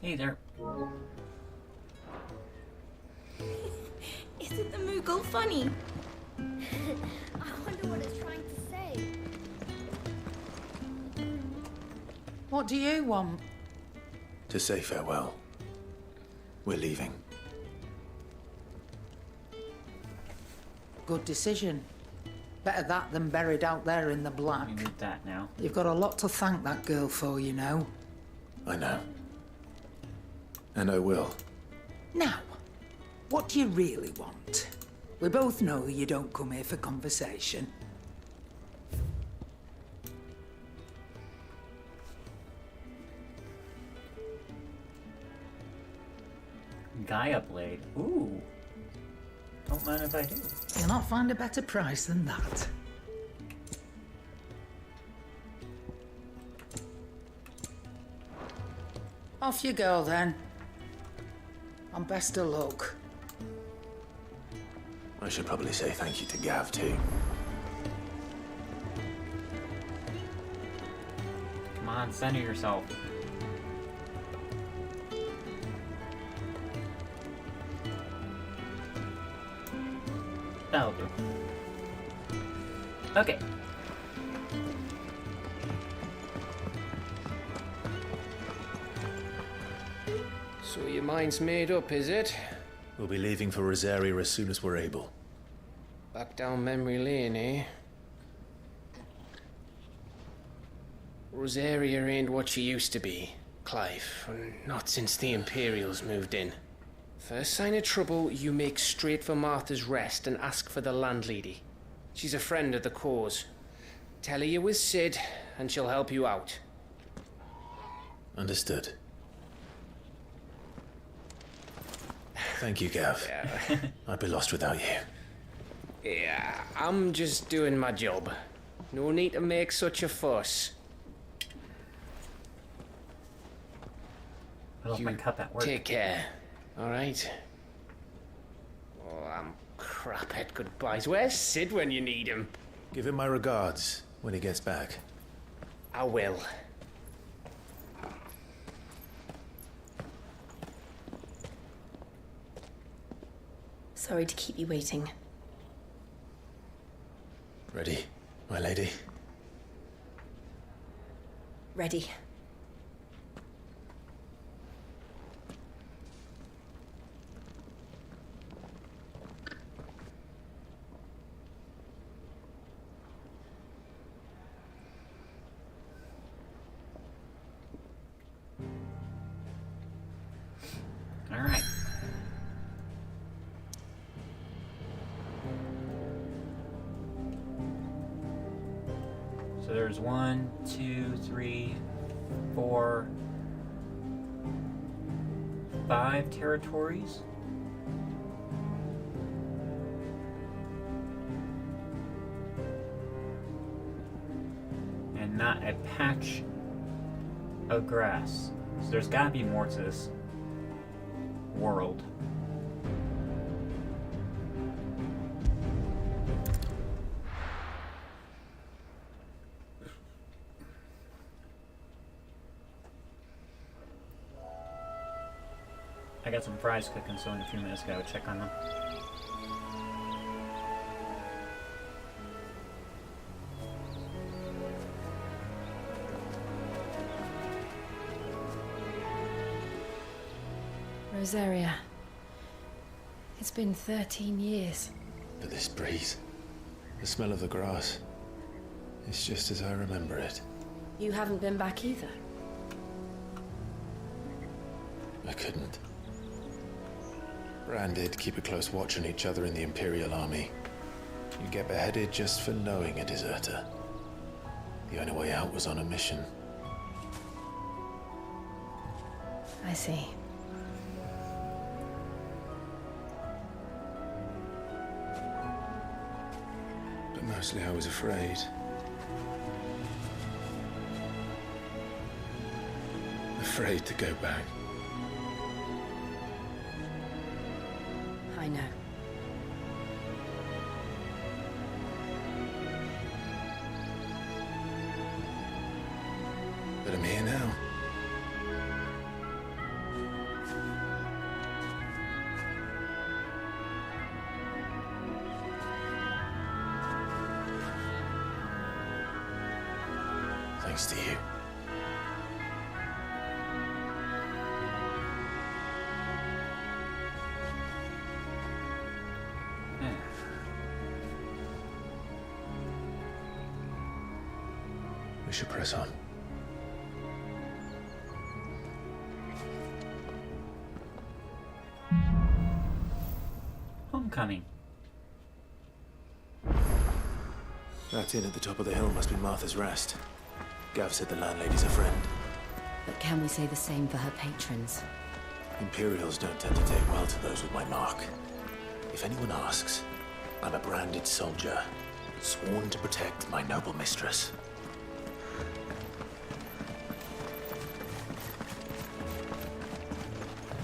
Hey there. Isn't the Moogle funny? I wonder what it's trying to say. What do you want? To say farewell. We're leaving. Good decision. Better that than buried out there in the black. We need that now. You've got a lot to thank that girl for, you know. I know. And I will. Now, what do you really want? We both know you don't come here for conversation. Gaia Blade. Ooh. Don't mind if I do. You'll not find a better price than that. Off you go, then. And best of luck. I should probably say thank you to Gav, too. Come on, center yourself. That'll do. Okay. So your mind's made up, is it? We'll be leaving for Rosaria as soon as we're able. Back down memory lane, eh? Rosaria ain't what she used to be, Clive. Not since the Imperials moved in. First sign of trouble, you make straight for Martha's Rest and ask for the landlady. She's a friend of the cause. Tell her you was Sid, and she'll help you out. Understood. Thank you, Gav. I'd be lost without you. Yeah, I'm just doing my job. No need to make such a fuss. I left my cup at work. Take care, alright? Oh, I'm crap at goodbyes. Where's Sid when you need him? Give him my regards when he gets back. I will. Sorry to keep you waiting. Ready, my lady? Ready. All right. So there's 1, 2, 3, 4, 5 territories. And not a patch of grass. So there's gotta be more to this world. I got some fries cooking, so in a few minutes gotta check on them. Rosaria. It's been 13 years. But this breeze, the smell of the grass, it's just as I remember it. You haven't been back either. I couldn't. Bran did keep a close watch on each other in the Imperial Army. You get beheaded just for knowing a deserter. The only way out was on a mission. I see. But mostly I was afraid. Afraid to go back. I know. But I'm here now. thanks to you. We should press on. Homecoming. That inn at the top of the hill must be Martha's Rest. Gav said the landlady's a friend. But can we say the same for her patrons? Imperials don't tend to take well to those with my mark. If anyone asks, I'm a branded soldier, sworn to protect my noble mistress.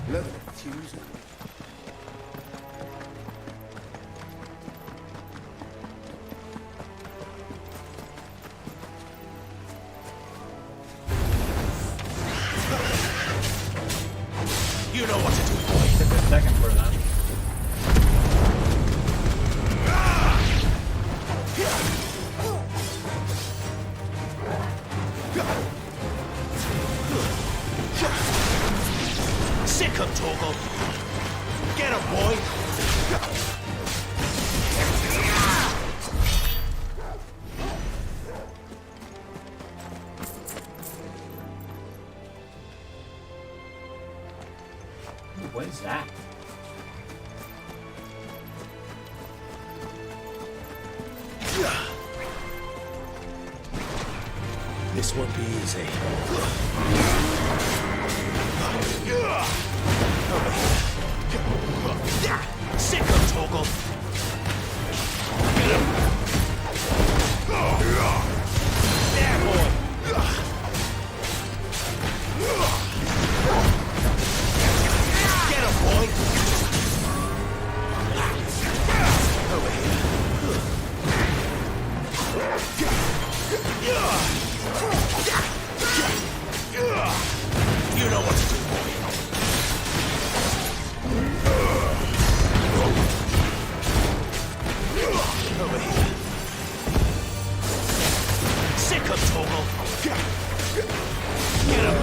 Leather fuse. You know what to do, boy. Took a second for that. Sick him, Torgal. Get him, boy. What is that? This won't be easy. Sick him, Torgal. Get him. There, boy. Get him, boy. Over here. You know what to do, boy. Over here. Sick of Torgal. Get him.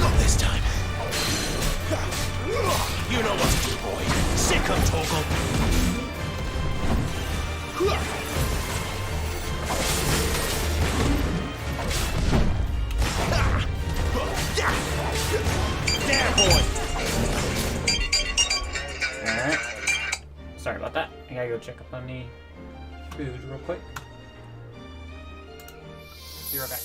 Not this time. You know what to do, boy. Sick of Torgal. There, boy. Alright. Sorry about that. I gotta go check up on the food real quick. Be right back.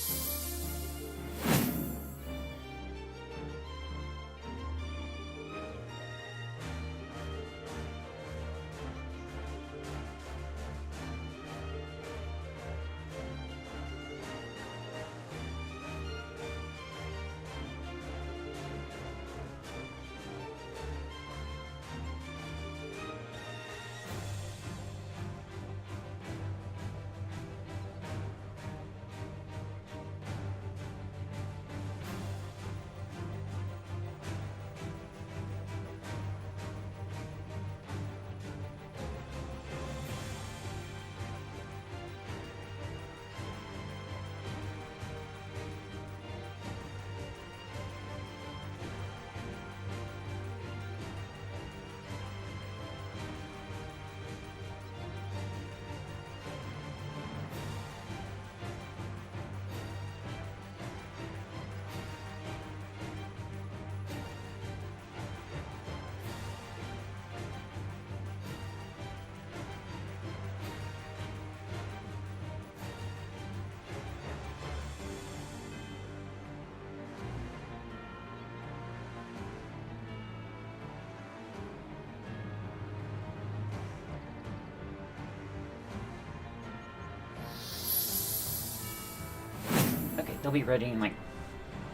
Okay, they'll be ready in like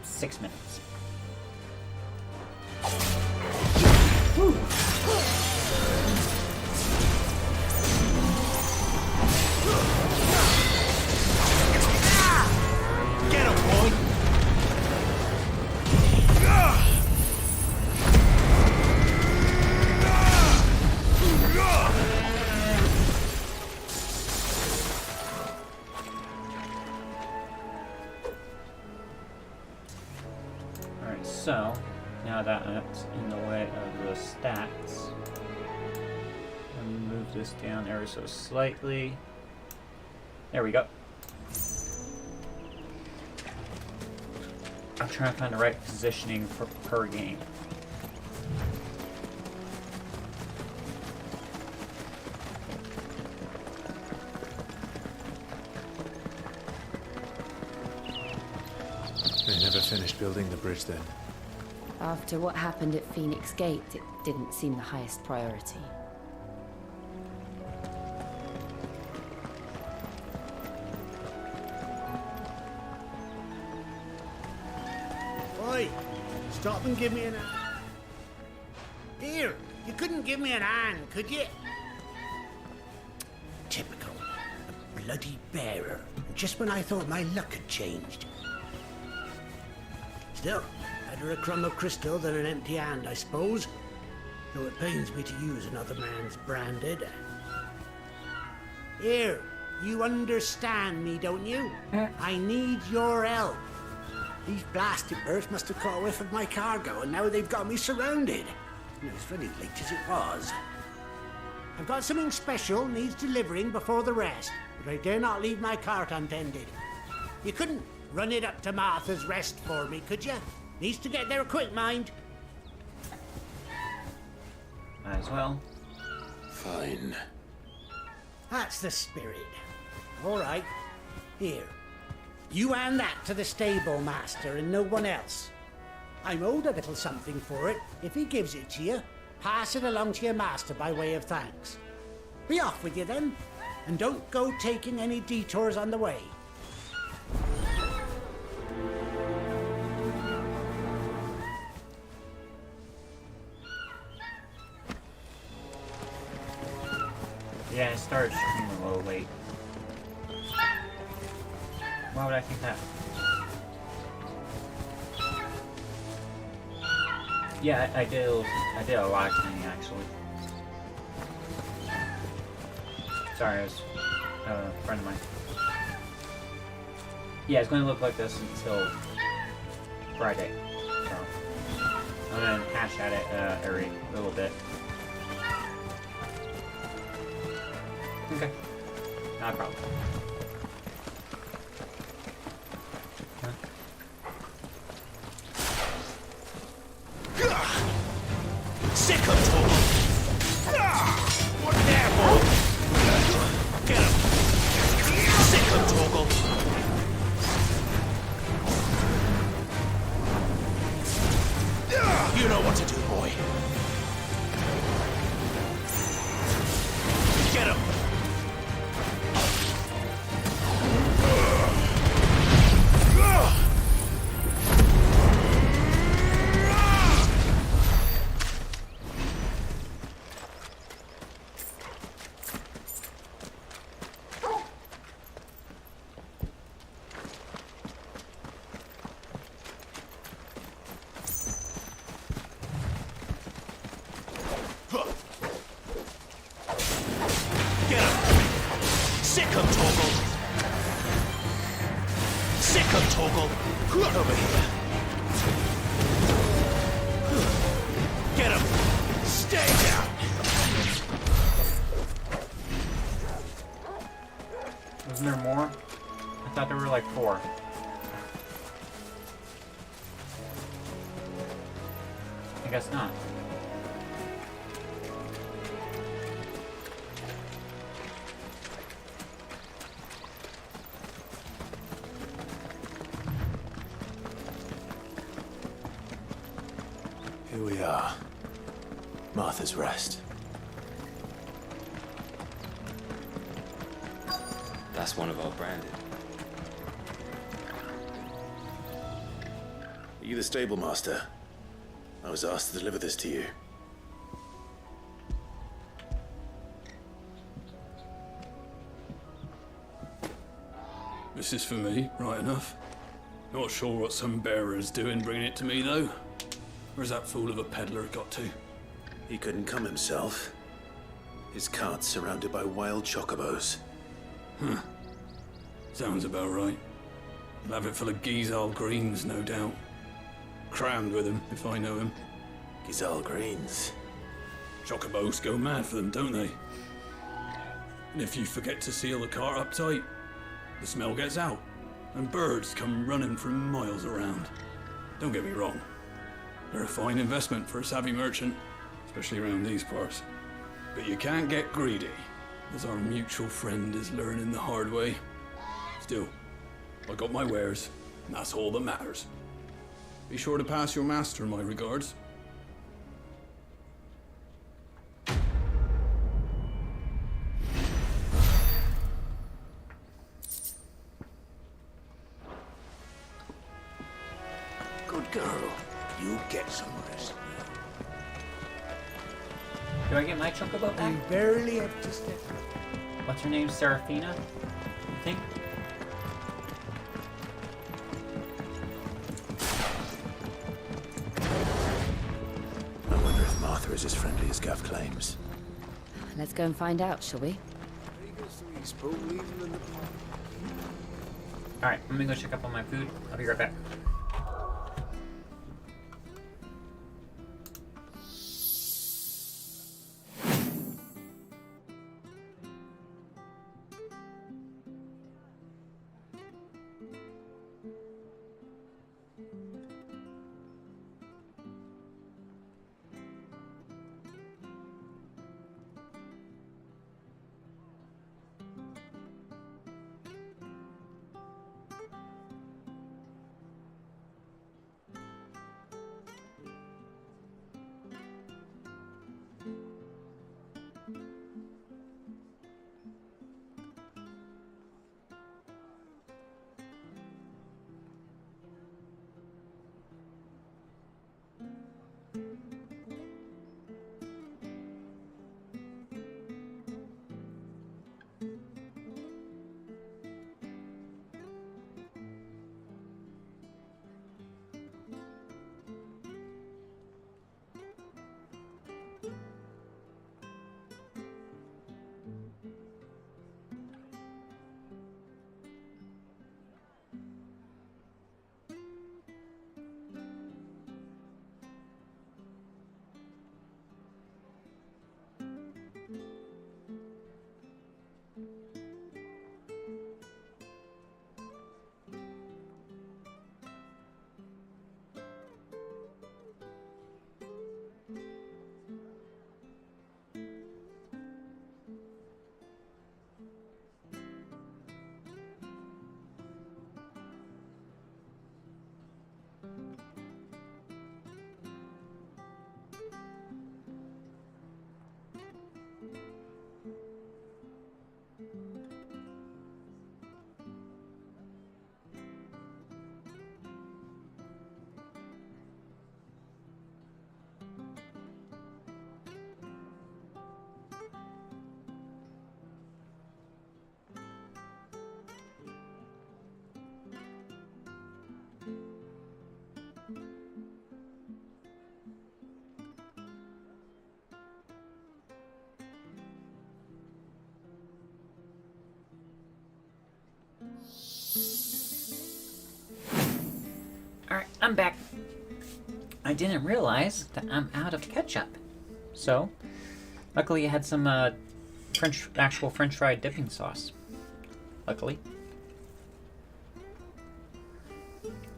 6 minutes. Get him, boy. So, now that it's in the way of the stats, I'm gonna move this down ever so slightly. There we go. I'm trying to find the right positioning for per game. They never finished building the bridge then. After what happened at Phoenix Gate, it didn't seem the highest priority. Oi! Stop and give me an hand. Here, you couldn't give me an hand, could you? Typical. A bloody bearer. Just when I thought my luck had changed. Still, better a crumb of crystal than an empty hand, I suppose. Though it pains me to use another man's branded. Here, you understand me, don't you? I need your help. These blasted birds must have caught a whiff of my cargo, and now they've got me surrounded. It was very late as it was. I've got something special needs delivering before the rest, but I dare not leave my cart untended. You couldn't run it up to Martha's Rest for me, could you? Needs to get there quick, mind. Might as well. Fine. That's the spirit. All right. Here. You hand that to the stable master and no one else. I'm owed a little something for it. If he gives it to you, pass it along to your master by way of thanks. Be off with you then, and don't go taking any detours on the way. Yeah, it started streaming a little late. Why would I think that? Yeah, I did a live streaming actually. Sorry, it was a friend of mine. Yeah, it's going to look like this until Friday. So I'm going to hash at it every little bit. Okay, not a problem. Sick of talk! What careful! Get him! Sick of Torgal! You know what to do, boy. Get him! Over here. Get him! Stay down! Wasn't there more? I thought there were like 4. I guess not. Here we are. Martha's Rest. That's one of our branded. Are you the stable master? I was asked to deliver this to you. This is for me, right enough. Not sure what some bearer's doing bringing it to me, though. Where's that fool of a peddler got to? He couldn't come himself. His cart's surrounded by wild chocobos. Huh. Sounds about right. He'll have it full of Geezal greens, no doubt. crammed with him, if I know him. Gazelle greens. Chocobos go mad for them, don't they? And if you forget to seal the cart up tight, the smell gets out, and birds come running from miles around. Don't get me wrong, they're a fine investment for a savvy merchant, especially around these parts. But you can't get greedy, as our mutual friend is learning the hard way. Still, I got my wares, and that's all that matters. Be sure to pass your master my regards. Good girl. You get some rest. Do I get my chocobo back? You barely have to step. What's her name? Seraphina? I think? I wonder if Martha is as friendly as Gav claims. Let's go and find out, shall we? Alright, I'm gonna go check up on my food. I'll be right back. Alright, I'm back. I didn't realize that I'm out of ketchup. So, luckily I had some actual French fried dipping sauce. Luckily.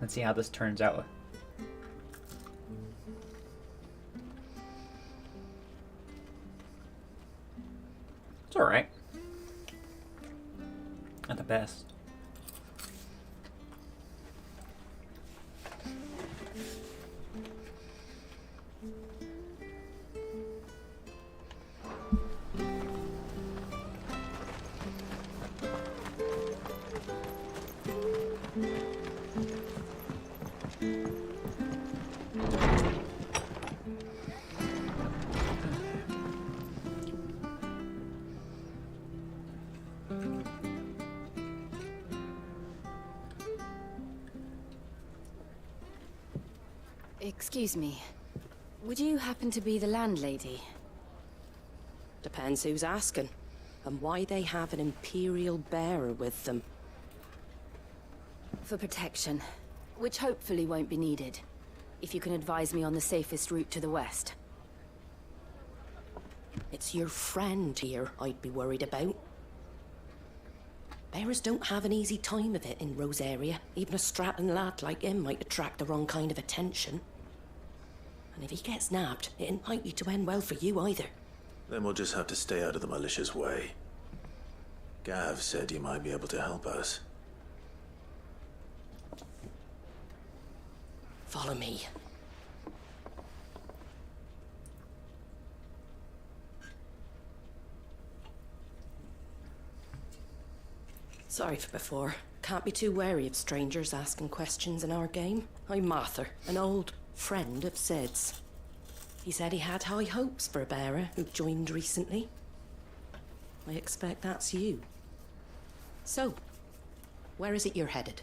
Let's see how this turns out. It's alright. Not the best. Excuse me. Would you happen to be the landlady? Depends who's asking, and why they have an Imperial bearer with them. For protection, which hopefully won't be needed. If you can advise me on the safest route to the west. It's your friend here I'd be worried about. Bearers don't have an easy time of it in Rosaria. Even a Stratton lad like him might attract the wrong kind of attention. And if he gets nabbed, it ain't likely to end well for you either. Then we'll just have to stay out of the malicious way. Gav said you might be able to help us. Follow me. Sorry for before. Can't be too wary of strangers asking questions in our game. I'm Martha, an old friend of Sid's. He said he had high hopes for a bearer who joined recently. I expect that's you. So, where is it you're headed?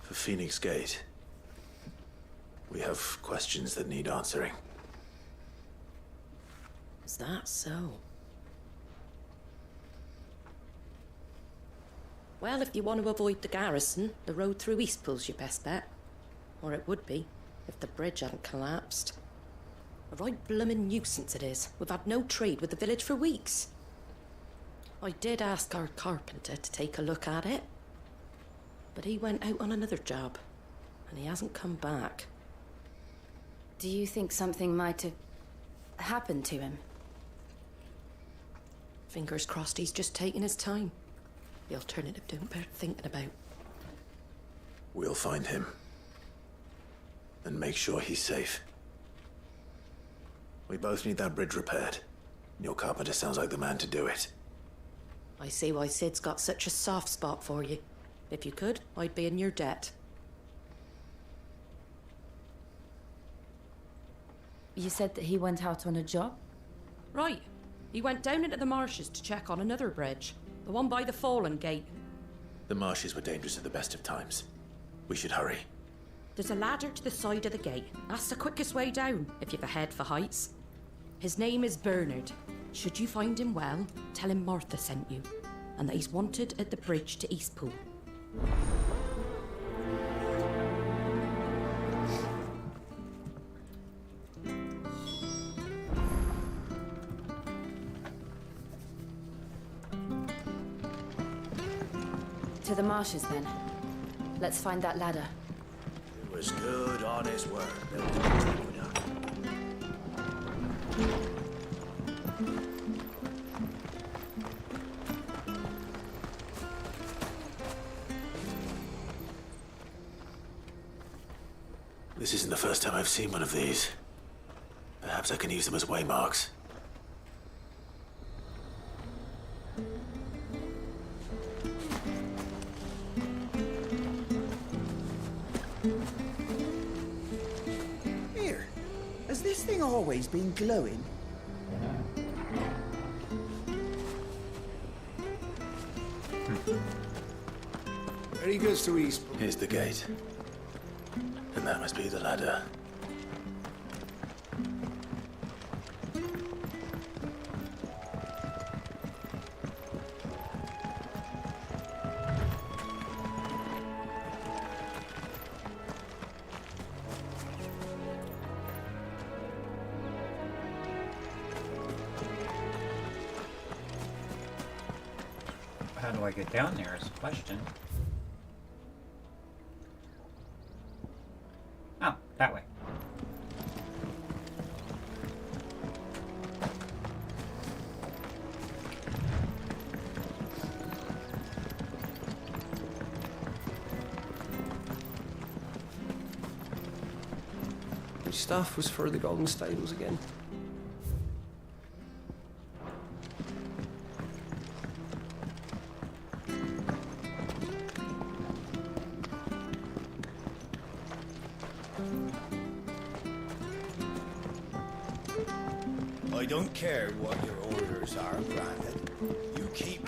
For Phoenix Gate. We have questions that need answering. Is that so? Well, if you want to avoid the garrison, the road through Eastpool's your best bet. Or it would be, if the bridge hadn't collapsed. A right bloomin' nuisance it is. We've had no trade with the village for weeks. I did ask our carpenter to take a look at it. But he went out on another job, and he hasn't come back. Do you think something might have happened to him? Fingers crossed he's just taking his time. The alternative don't bear thinking about. We'll find him. And make sure he's safe. We both need that bridge repaired. Your carpenter sounds like the man to do it. I see why Sid's got such a soft spot for you. If you could, I'd be in your debt. You said that he went out on a job? Right. He went down into the marshes to check on another bridge. The one by the Fallen Gate. The marshes were dangerous at the best of times. We should hurry. There's a ladder to the side of the gate. That's the quickest way down, if you've a head for heights. His name is Bernard. Should you find him well, tell him Martha sent you, and that he's wanted at the bridge to Eastpool. To the marshes, then. Let's find that ladder. It was good, honest work built to the aqueduct. This isn't the first time I've seen one of these. Perhaps I can use them as waymarks. Here, has this thing always been glowing? Where he goes to East. Here's the gate. And that must be the ladder. How do I get down there is a question. Oh, that way. Which staff was for the Golden Stables again? I don't care what your orders are, Brandon. You keep...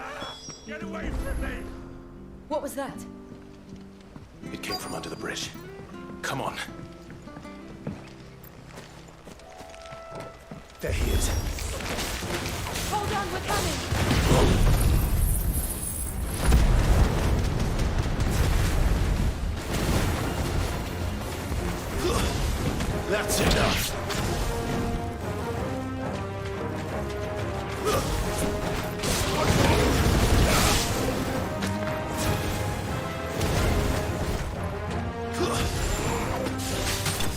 Get away from me! What was that? It came from under the bridge. Come on. There he is. Hold on, we're coming! That's enough.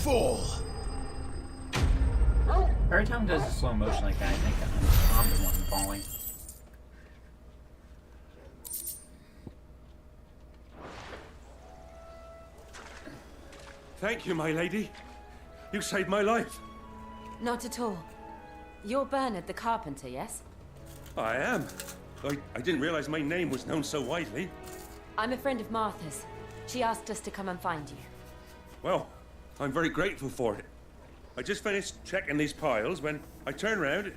Fall. Every time it does a slow motion like that, I think I'm the one falling. Thank you, my lady. You saved my life. Not at all. You're Bernard the carpenter, yes? I am. I didn't realize my name was known so widely. I'm a friend of Martha's. She asked us to come and find you. Well, I'm very grateful for it. I just finished checking these piles when I turn around.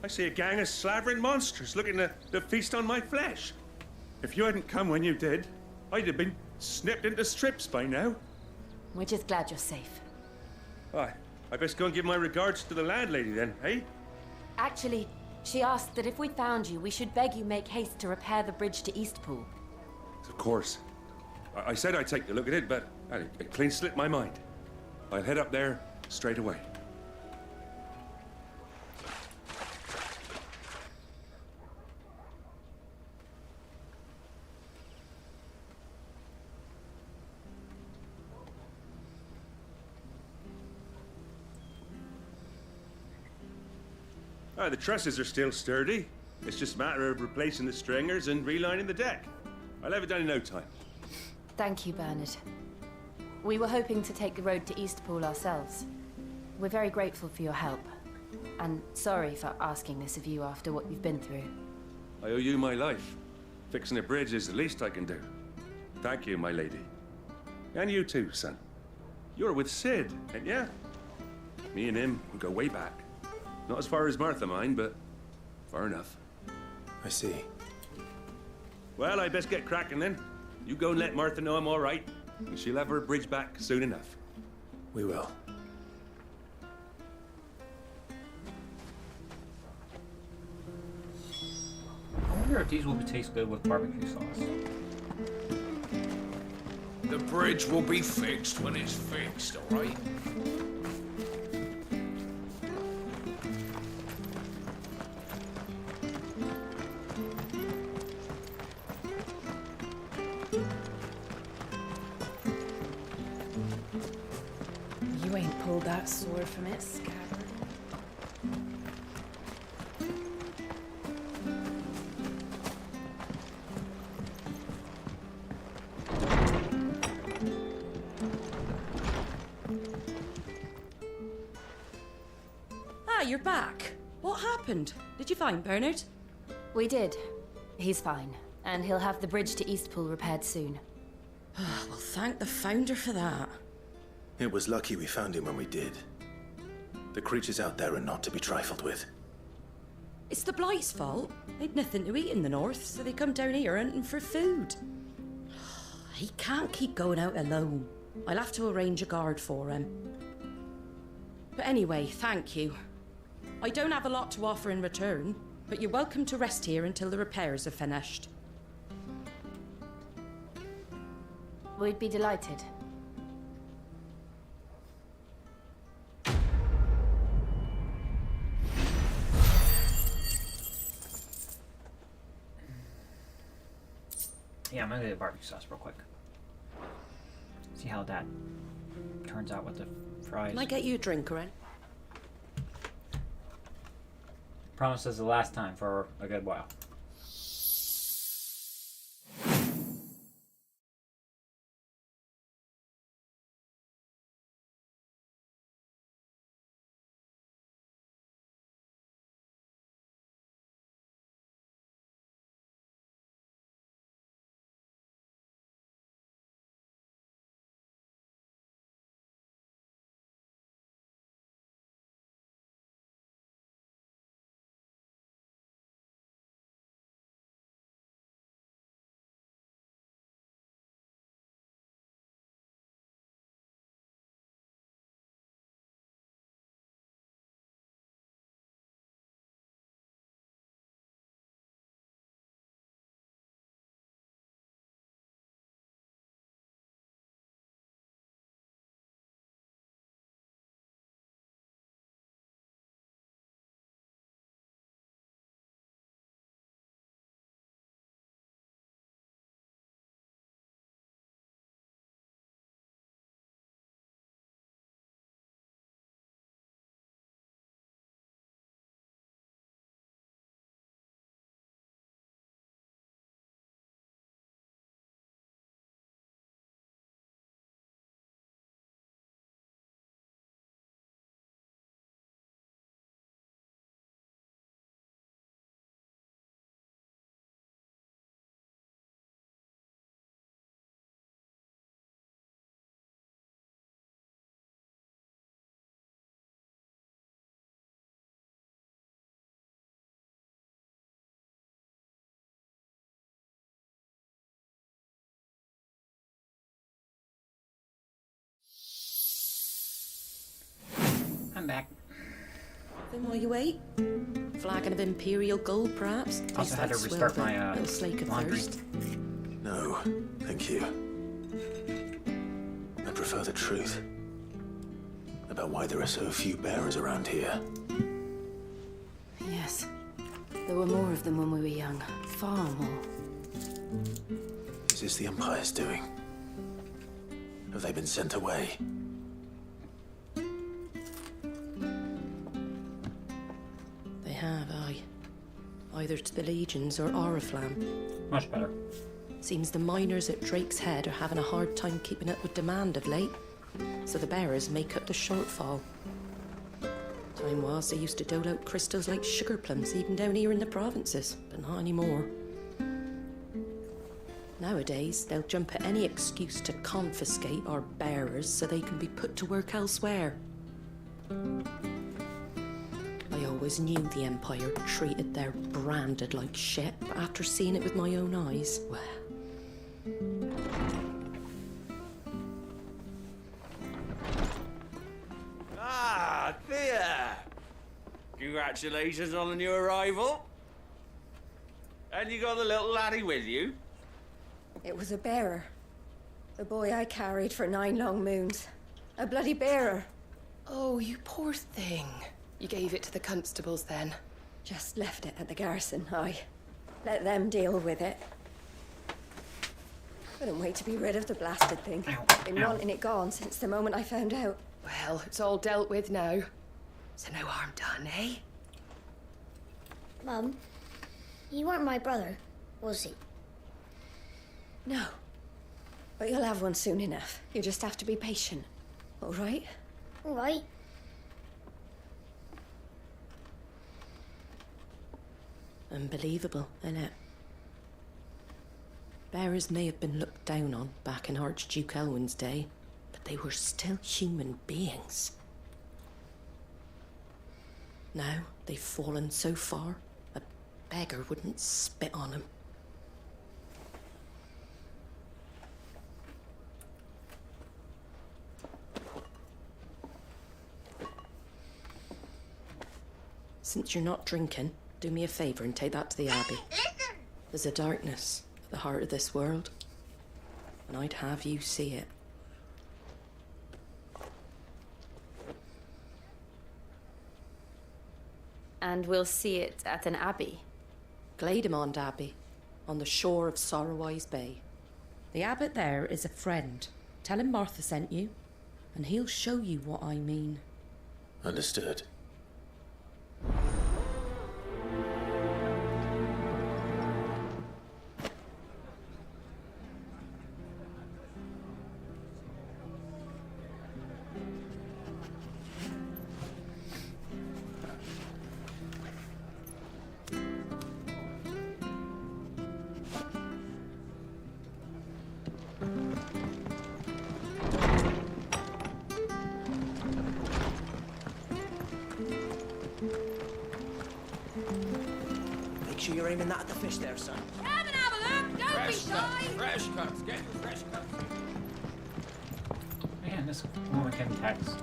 I see a gang of slavering monsters looking to feast on my flesh. If you hadn't come when you did, I'd have been snipped into strips by now. We're just glad you're safe. I best go and give my regards to the landlady then, eh? Actually, she asked that if we found you, we should beg you make haste to repair the bridge to Eastpool. Of course. I said I'd take a look at it, but it clean slipped my mind. I'll head up there straight away. The trusses are still sturdy. It's just a matter of replacing the stringers and relining the deck. I'll have it done in no time. Thank you, Bernard. We were hoping to take the road to Eastpool ourselves. We're very grateful for your help. And sorry for asking this of you after what you've been through. I owe you my life. Fixing a bridge is the least I can do. Thank you, my lady. And you too, son. You're with Sid, ain't ya? Me and him, we go way back. Not as far as Martha, mind, but far enough. I see. Well, I best get cracking then. You go and let Martha know I'm all right, and she'll have her bridge back soon enough. We will. I wonder if these will taste good with barbecue sauce. The bridge will be fixed when it's fixed, all right? You ain't pulled that sword from its scabbard. Ah, you're back. What happened? Did you find Bernard? We did. He's fine, and he'll have the bridge to Eastpool repaired soon. Well, thank the Founder for that. It was lucky we found him when we did. The creatures out there are not to be trifled with. It's the Blight's fault. They'd nothing to eat in the north, so they come down here hunting for food. He can't keep going out alone. I'll have to arrange a guard for him. But anyway, thank you. I don't have a lot to offer in return, but you're welcome to rest here until the repairs are finished. We'd be delighted. Yeah, I'm gonna get the barbecue sauce real quick. See how that turns out with the fries. Can I get you a drink, Ren? Promise this is the last time for a good while. I'm back. Then while you wait, flagon of Imperial gold, perhaps? Also had to restart my laundry. No, thank you. I prefer the truth about why there are so few bearers around here. Yes. There were more of them when we were young. Far more. Is this the Empire's doing? Have they been sent away? They have, aye. Either to the Legions or Oriflamme. Much better. Seems the miners at Drake's Head are having a hard time keeping up with demand of late, so the bearers make up the shortfall. Time was they used to dole out crystals like sugar plums even down here in the provinces, but not anymore. Nowadays, they'll jump at any excuse to confiscate our bearers so they can be put to work elsewhere. I always knew the Empire treated their branded like shit, but after seeing it with my own eyes, well... Ah, there! Congratulations on the new arrival. And you got the little laddie with you? It was a bearer. The boy I carried for 9 long moons. A bloody bearer. Oh, you poor thing. You gave it to the constables then? Just left it at the garrison, aye. Let them deal with it. Couldn't wait to be rid of the blasted thing. Been wanting it gone since the moment I found out. Well, it's all dealt with now. So no harm done, eh? Mum, you weren't my brother, was he? No. But you'll have one soon enough. You just have to be patient. All right? All right. Unbelievable, innit? Bearers may have been looked down on back in Archduke Elwin's day, but they were still human beings. Now they've fallen so far, a beggar wouldn't spit on them. Since you're not drinking, do me a favour and take that to the Abbey. There's a darkness at the heart of this world, and I'd have you see it. And we'll see it at an abbey? Glademond Abbey, on the shore of Sorrowwise Bay. The abbot there is a friend. Tell him Martha sent you, and he'll show you what I mean. Understood. Make sure you're aiming that at the fish there, son. Come and have a look. Don't be shy. Fresh cuts. Get your fresh cuts. Man, this woman can text.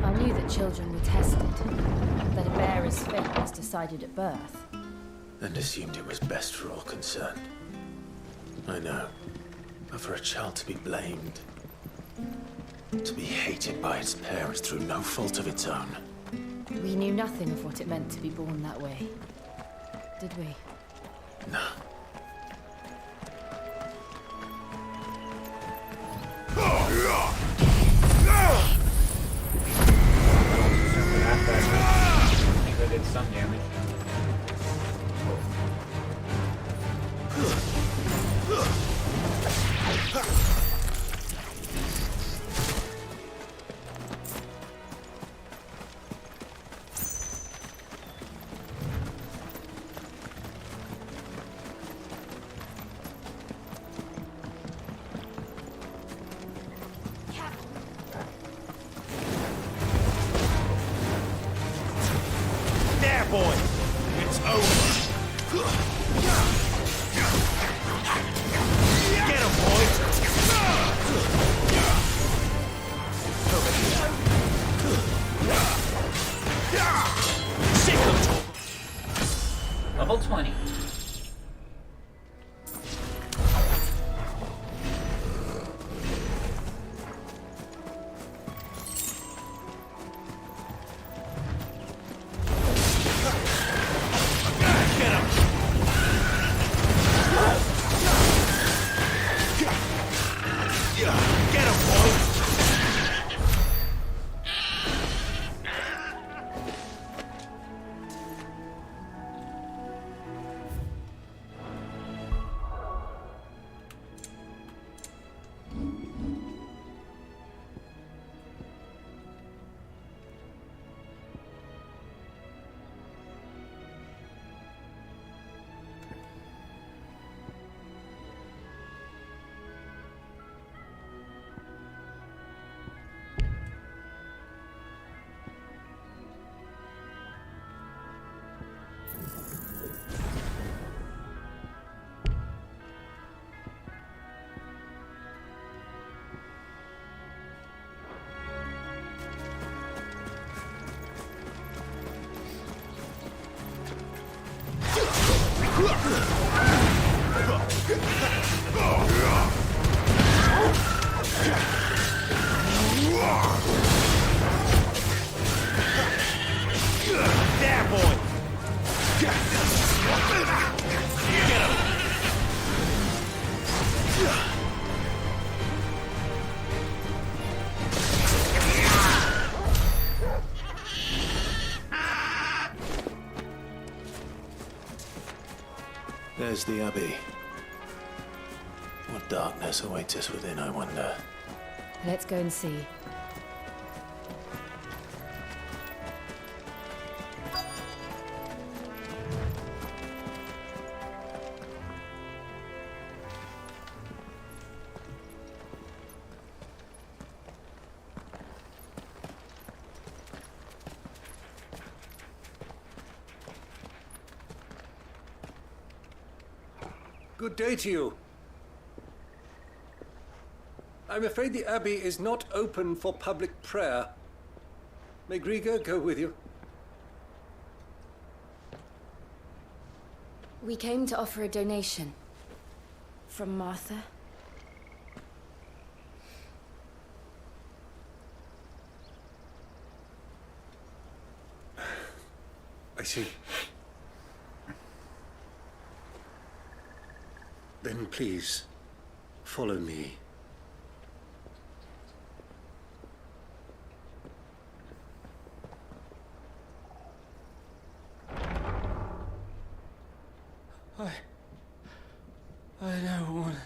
I knew that children were tested, that a bearer's fate was decided at birth. And assumed it was best for all concerned. I know. But for a child to be blamed, to be hated by its parents through no fault of its own. We knew nothing of what it meant to be born that way, did we? No. I think I did some damage. There, boy. It's over. Level 20. There, boy! There's the Abbey. What darkness awaits us within, I wonder? Let's go and see. Good day to you. I'm afraid the Abbey is not open for public prayer. May Griga go with you? We came to offer a donation. From Martha. I see. Then please, follow me. I don't want to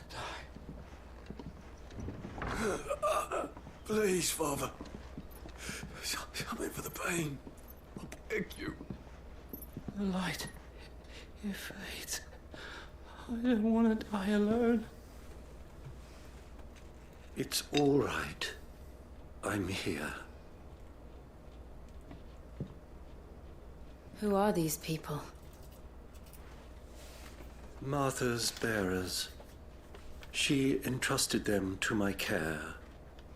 die. Please, Father. Help me for the pain. I beg you. The light, it fades. I don't want to die alone. It's all right. I'm here. Who are these people? Martha's bearers. She entrusted them to my care,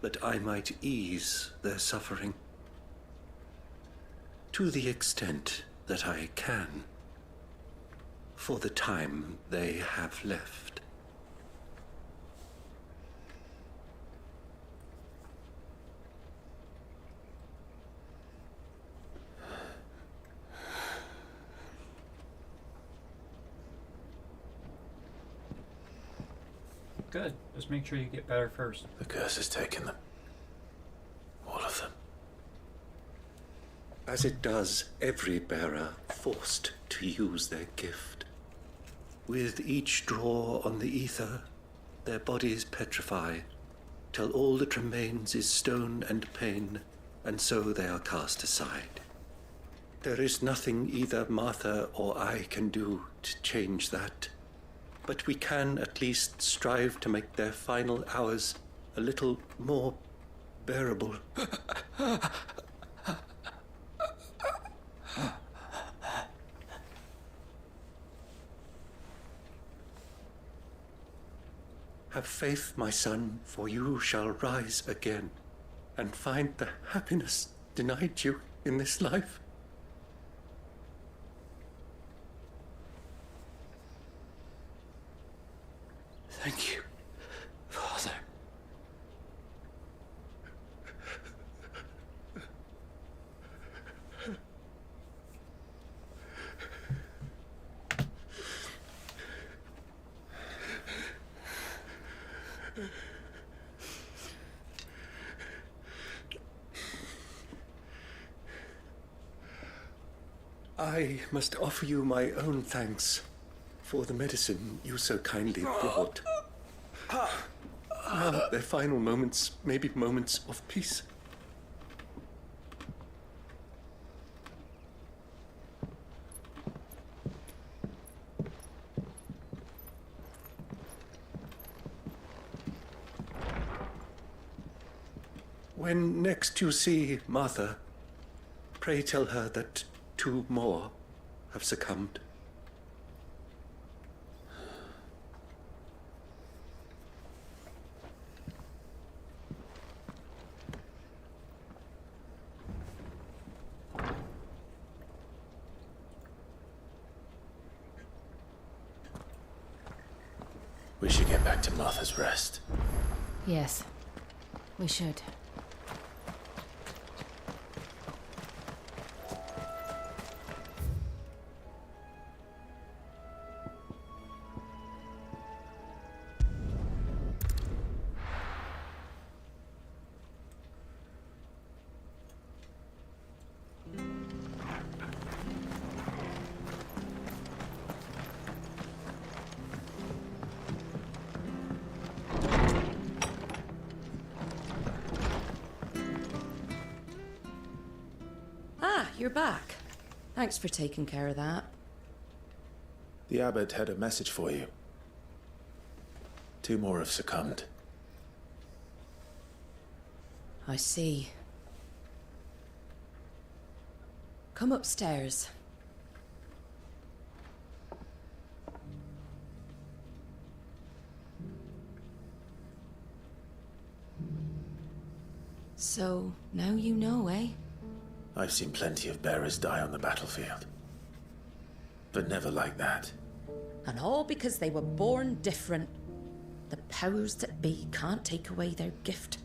that I might ease their suffering. To the extent that I can. For the time they have left. Good. Just make sure you get better first. The curse has taken them. All of them. As it does every bearer forced to use their gift. With each draw on the ether, their bodies petrify, till all that remains is stone and pain, and so they are cast aside. There is nothing either Martha or I can do to change that, but we can at least strive to make their final hours a little more bearable. Have faith, my son, for you shall rise again and find the happiness denied you in this life. Thank you, Father. I must offer you my own thanks for the medicine you so kindly brought. Now, their final moments may be moments of peace. When next you see Martha, pray tell her that 2 more have succumbed. We should get back to Martha's Rest. Yes, we should. You're back. Thanks for taking care of that. The abbot had a message for you. 2 more have succumbed. I see. Come upstairs. So, now you know, eh? I've seen plenty of bearers die on the battlefield. But never like that. And all because they were born different. The powers that be can't take away their gift,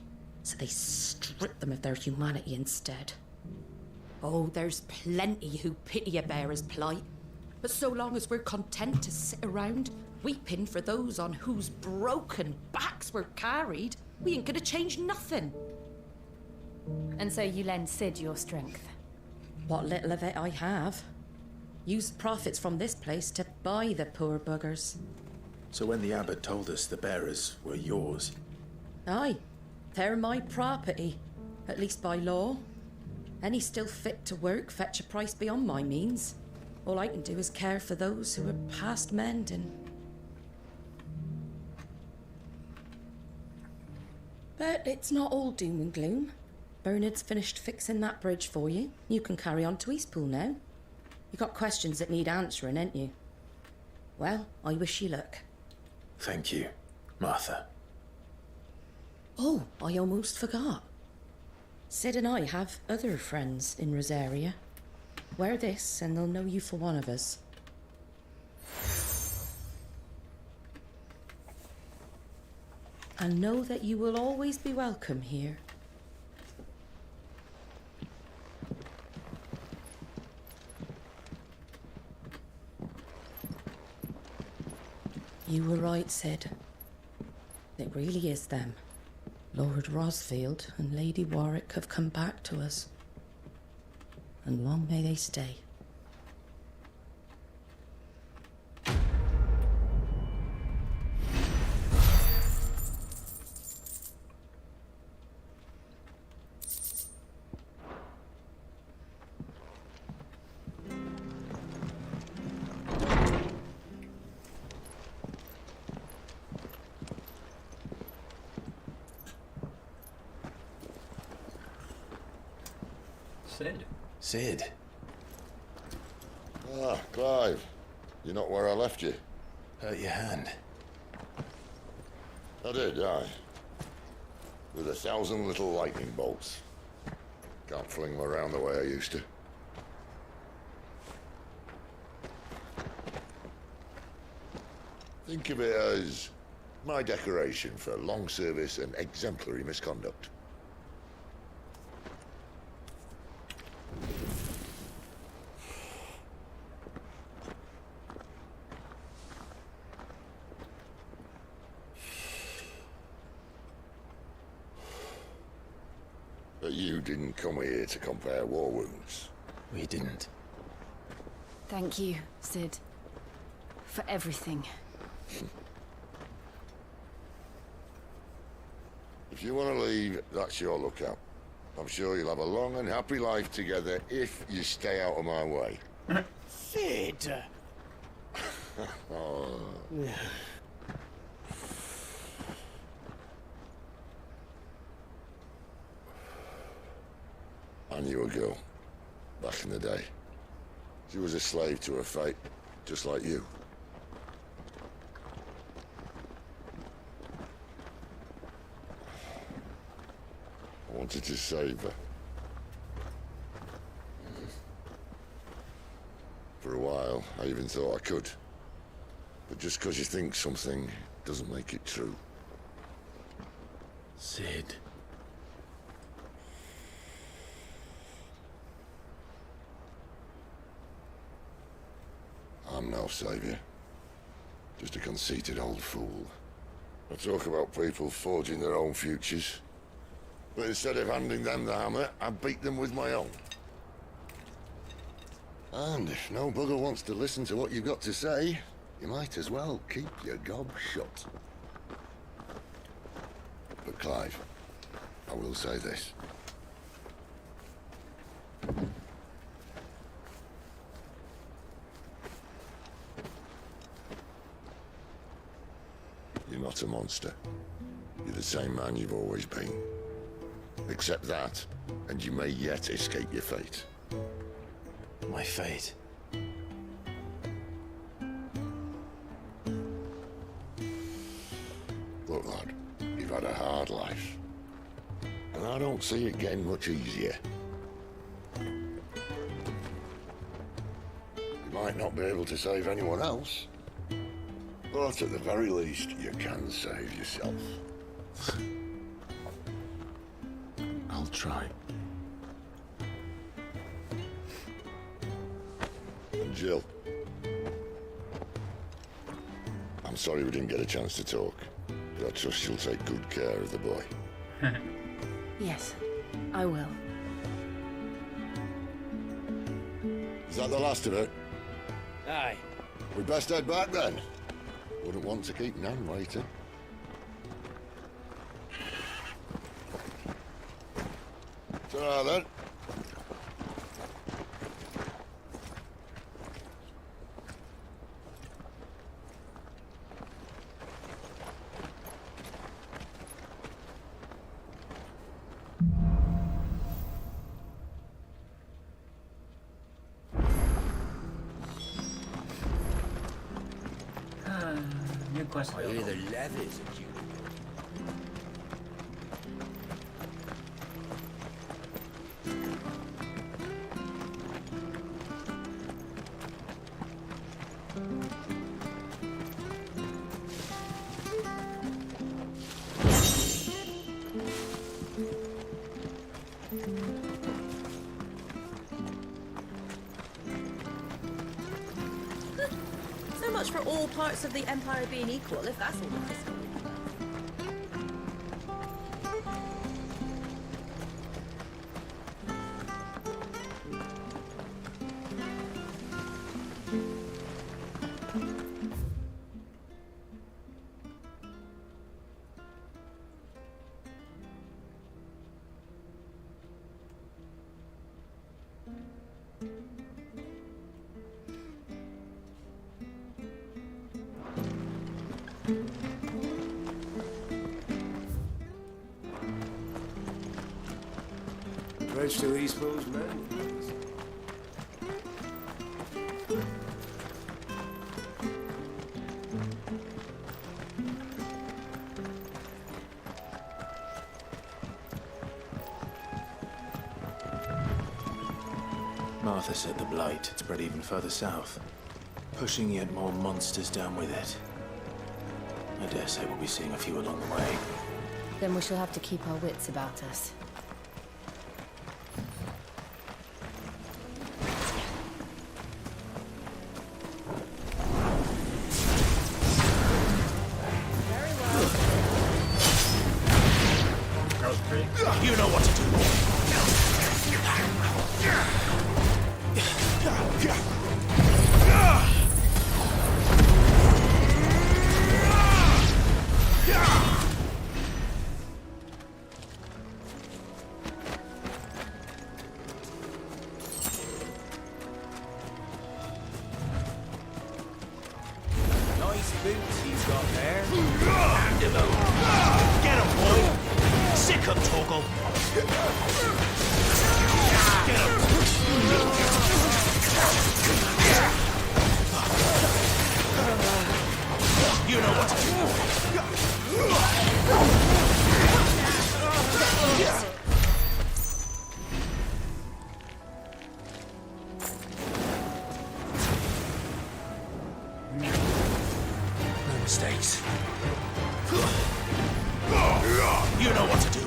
so they strip them of their humanity instead. Oh, there's plenty who pity a bearer's plight. But so long as we're content to sit around, weeping for those on whose broken backs we're carried, we ain't gonna change nothing. And so you lend Sid your strength? What little of it I have. Used profits from this place to buy the poor buggers. So when the abbot told us the bearers were yours... Aye, they're my property, at least by law. Any still fit to work fetch a price beyond my means. All I can do is care for those who are past mending. But it's not all doom and gloom. Bernard's finished fixing that bridge for you. You can carry on to Eastpool now. You got questions that need answering, ain't you? Well, I wish you luck. Thank you, Martha. Oh, I almost forgot. Sid and I have other friends in Rosaria. Wear this and they'll know you for one of us. And know that you will always be welcome here. You were right, Sid. It really is them. Lord Rosfield and Lady Warwick have come back to us. And long may they stay. Sid. Sid. Ah, Clive. You're not where I left you. Hurt your hand. I did, aye. With 1,000 little lightning bolts. Can't fling them around the way I used to. Think of it as my decoration for long service and exemplary misconduct. But you didn't come here to compare war wounds. We didn't. Thank you, Sid. For everything. If you want to leave, that's your lookout. I'm sure you'll have a long and happy life together if you stay out of my way. Sid! Oh. I knew a girl, back in the day. She was a slave to her fate, just like you. I wanted to save her. For a while, I even thought I could. But just because you think something doesn't make it true. Sid. I'm no savior. Just a conceited old fool. I talk about people forging their own futures. But instead of handing them the hammer, I beat them with my own. And if no bugger wants to listen to what you've got to say, you might as well keep your gob shut. But Clive, I will say this. You're not a monster. You're the same man you've always been. Accept that, and you may yet escape your fate. My fate? Look, lad, you've had a hard life. And I don't see it getting much easier. You might not be able to save anyone else, but at the very least, you can save yourself. I'll try. And Jill, I'm sorry we didn't get a chance to talk, but I trust you'll take good care of the boy. Yes, I will. Is that the last of it? Aye. We'd best head back then. Wouldn't want to keep Nan waiting. Ta-ra then. New quest. I hear the leathers at you. So much for all parts of the Empire being equal, if that's all it is. Bridge to East Bulls Mountains. Martha said the blight had spread even further south, pushing yet more monsters down with it. I dare say we'll be seeing a few along the way. Then we shall have to keep our wits about us. You know what to do. Nice boots he's got there. Hand him over. Get him, boy. Sick him, Torgal. Get him. You know what to No mistakes. You know what to do,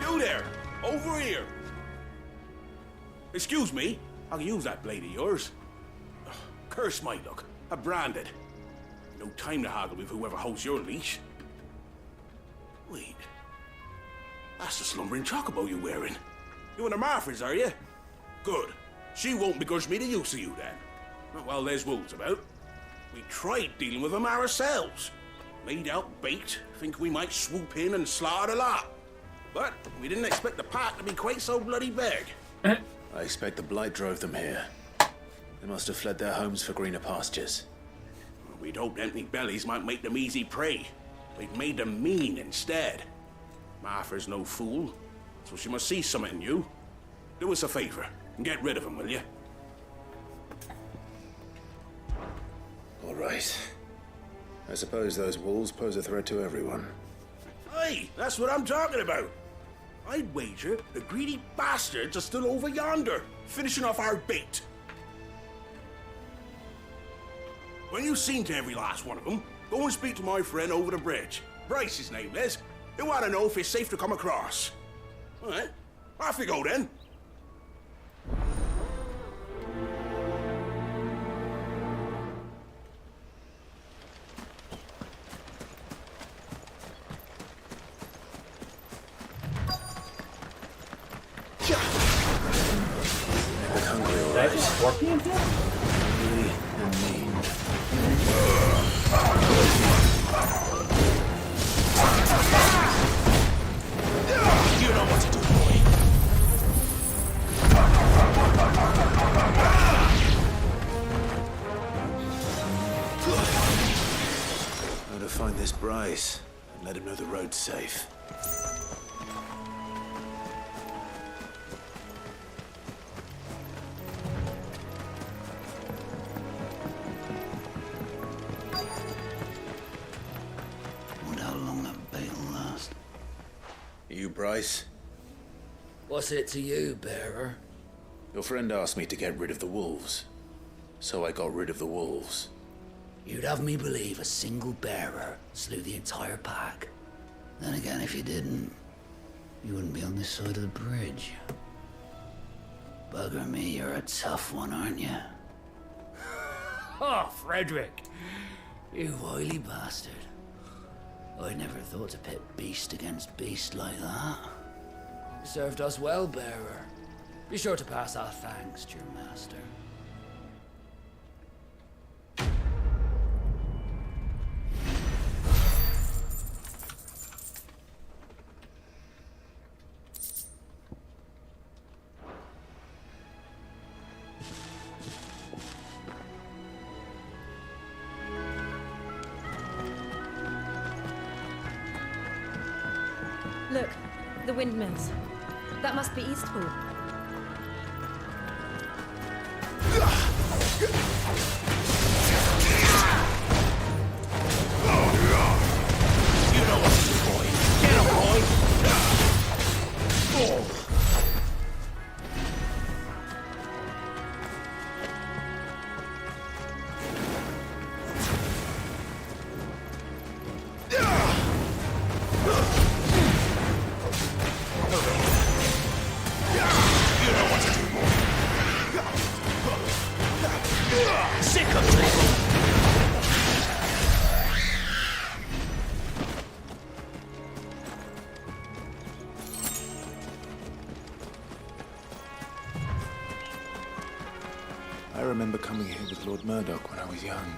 You there! Over here! Excuse me, I'll use that blade of yours. Ugh, curse my luck. I'm branded. No time to haggle with whoever holds your leash. Wait. That's the slumbering chocobo you're wearing. You and the Marfors, are you? Good. She won't begrudge me the use of you then. Not while there's wolves about. We tried dealing with them ourselves. Laid out bait, think we might swoop in and slaughter the lot. But we didn't expect the pack to be quite so bloody big. I expect the blight drove them here. They must have fled their homes for greener pastures. We'd hoped empty bellies might make them easy prey. We've made them mean instead. Martha's no fool, so she must see something in you. Do us a favor and get rid of them, will you? All right. I suppose those wolves pose a threat to everyone. Hey, that's what I'm talking about. I'd wager the greedy bastards are still over yonder, finishing off our bait. When you've seen to every last one of them, go and speak to my friend over the bridge. Bryce, his name is. He'll want to know if it's safe to come across. All right, off you go then. Did I just scorpion him? Hungry and mean. You know what to do, boy. How to find this Bryce and let him know the road's safe. Wonder how long that bait will last. You, Bryce? What's it to you, bearer? Your friend asked me to get rid of the wolves. So I got rid of the wolves. You'd have me believe a single bearer slew the entire pack. Then again, if you didn't, you wouldn't be on this side of the bridge. Bugger me, you're a tough one, aren't you? Oh, Frederick! You wily bastard. I never thought to pit beast against beast like that. You served us well, bearer. Be sure to pass our thanks to your master. Look, the windmills. That must be Eastpool. You know what to do, boy. Get him, boy. Oh. Sick of it. I remember coming here with Lord Murdoch when I was young.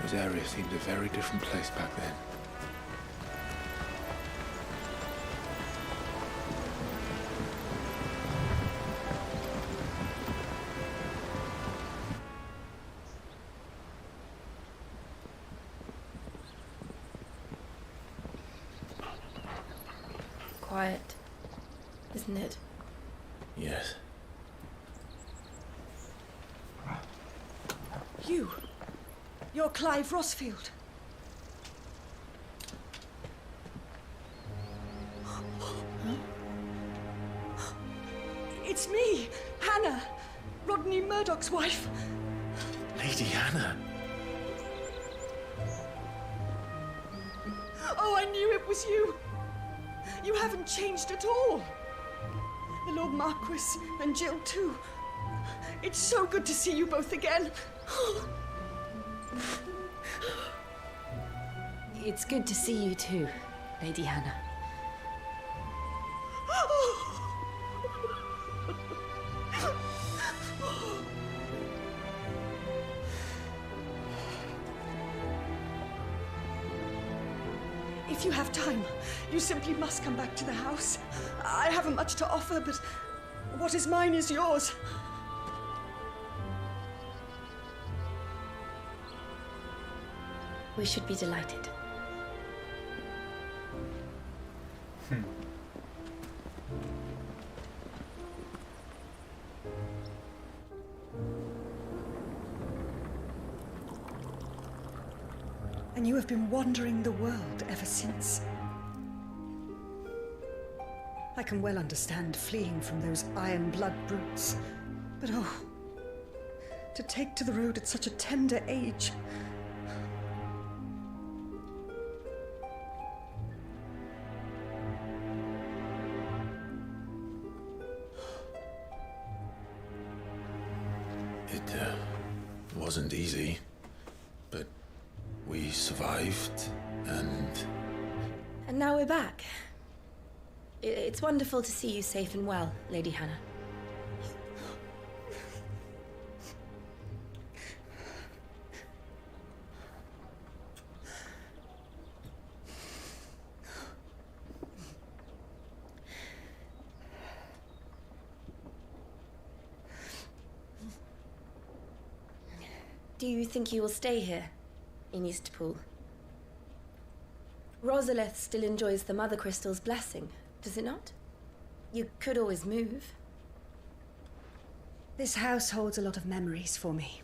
Rosaria seemed a very different place back then. Quiet, isn't it? Yes. You're Clive Rossfield. It's me, Hannah, Rodney Murdoch's wife. Lady Hannah. Oh, I knew it was you. You haven't changed at all. The Lord Marquis and Jill too. It's so good to see you both again. It's good to see you too, Lady Hannah. If you have time, you simply must come back to the house. I haven't much to offer, but what is mine is yours. We should be delighted. And you have been wandering the world ever since. I can well understand fleeing from those iron blood brutes, but oh, to take to the road at such a tender age. It wasn't easy, but we survived, and now we're back. It's wonderful to see you safe and well, Lady Hannah. Do you think you will stay here, in Eastpool? Rosalith still enjoys the Mother Crystal's blessing, does it not? You could always move. This house holds a lot of memories for me.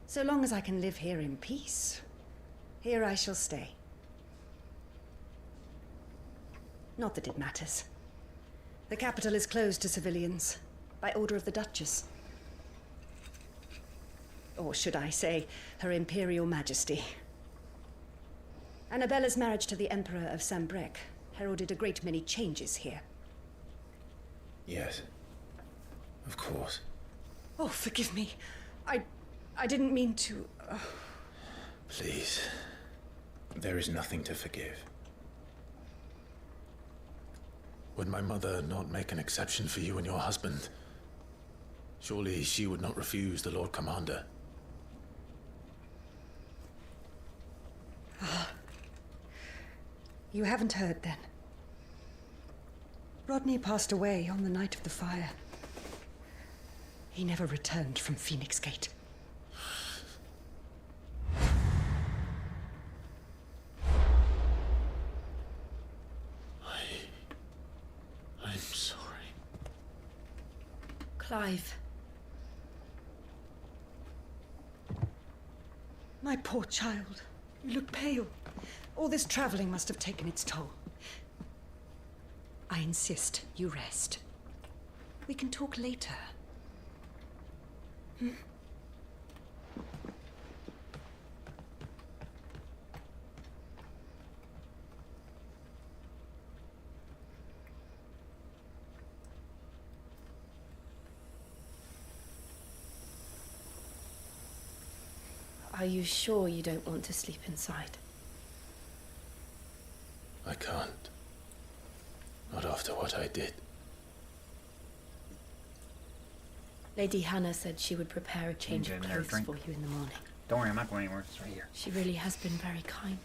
So long as I can live here in peace, here I shall stay. Not that it matters. The capital is closed to civilians, by order of the Duchess. Or should I say, Her Imperial Majesty. Annabella's marriage to the Emperor of Sambrec heralded a great many changes here. yes, of course. Oh, forgive me. I didn't mean to... Please, there is nothing to forgive. Would my mother not make an exception for you and your husband? Surely she would not refuse the Lord Commander. You haven't heard then. Rodney passed away on the night of the fire. He never returned from Phoenix Gate. I'm sorry. Clive. My poor child. You look pale. All this traveling must have taken its toll. I insist you rest. We can talk later. Hmm? Are you sure you don't want to sleep inside? I can't. Not after what I did. Lady Hannah said she would prepare a change of get in there, clothes drink. for you in the morning. Don't worry, I'm not going anywhere. It's right here. She really has been very kind.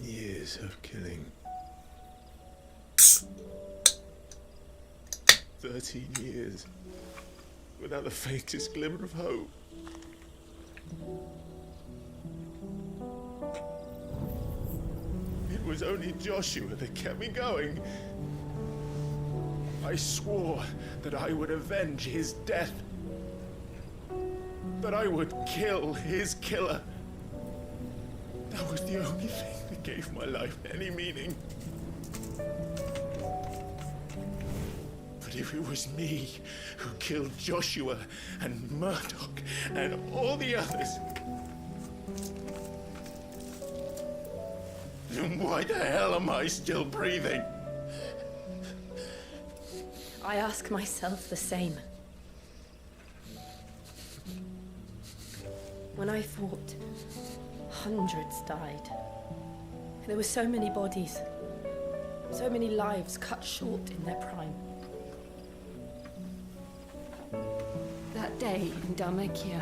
Years of killing. 13 years without the faintest glimmer of hope. It was only Joshua that kept me going. I swore that I would avenge his death. That I would kill his killer. That was the only thing that gave my life any meaning. But if it was me who killed Joshua and Murdoch and all the others, then why the hell am I still breathing? I ask myself the same. When I fought, hundreds died. There were so many bodies, so many lives cut short in their prime. That day in Dalmekia,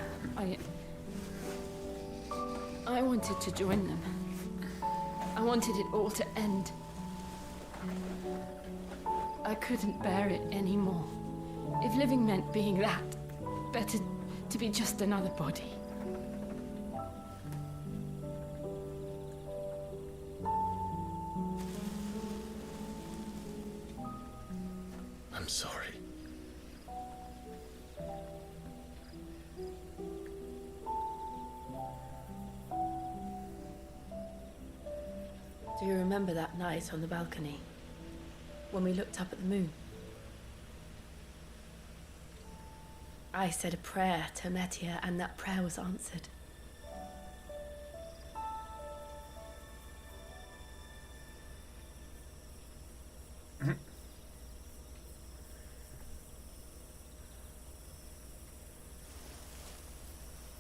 I wanted to join them. I wanted it all to end. I couldn't bear it anymore. If living meant being that, better to be just another body. I'm sorry. Do you remember that night on the balcony, when we looked up at the moon? I said a prayer to Metia, and that prayer was answered.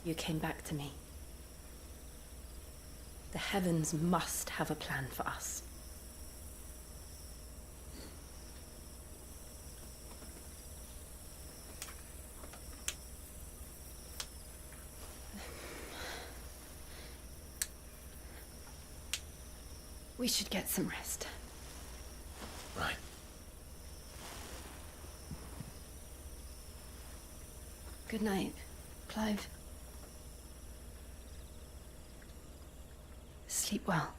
You came back to me. The heavens must have a plan for us. We should get some rest. Right. Good night, Clive. Sleep well.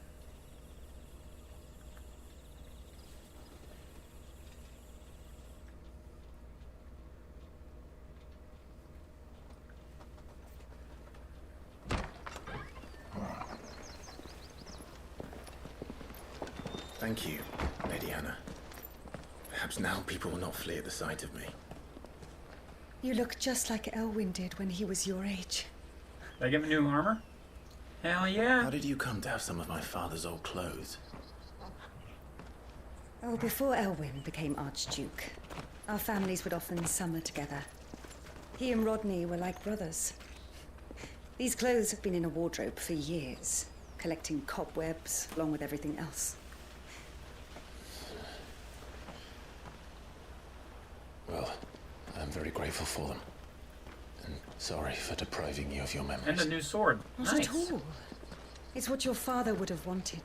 Thank you, Lady Hannah. Perhaps now people will not flee at the sight of me. You look just like Elwyn did when he was your age. Did I get my new armor? Hell yeah. How did you come to have some of my father's old clothes? Oh, before Elwyn became Archduke, Our families would often summer together. He and Rodney were like brothers. These clothes have been in a wardrobe for years, collecting cobwebs along with everything else. Well, I'm very grateful for them. And sorry for depriving you of your memories. And a new sword. Not Nice. at all. It's what your father would have wanted.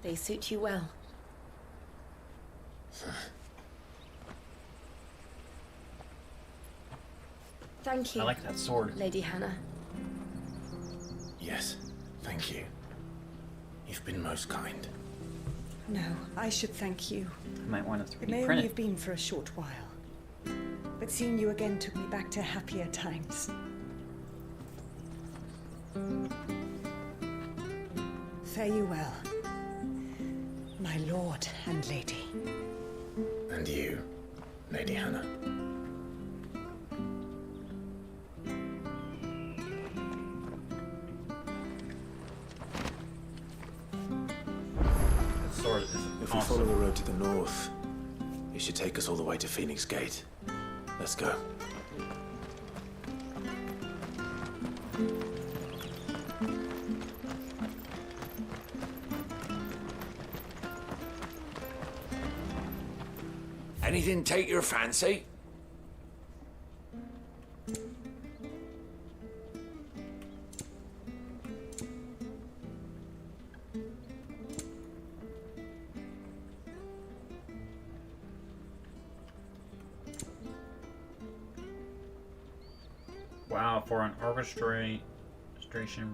They suit you well. Thank you. I like that sword. Lady Hannah. Yes, thank you. You've been most kind. No, I should thank you. I might want to 3D It may print only it. have been for a short while, but seeing you again took me back to happier times. Fare you well, my lord and lady. And you, Lady Hannah. The sword is If we awesome. follow the road to the north, it should take us all the way to Phoenix Gate. Let's go. Anything take your fancy? Wow, for an orchestration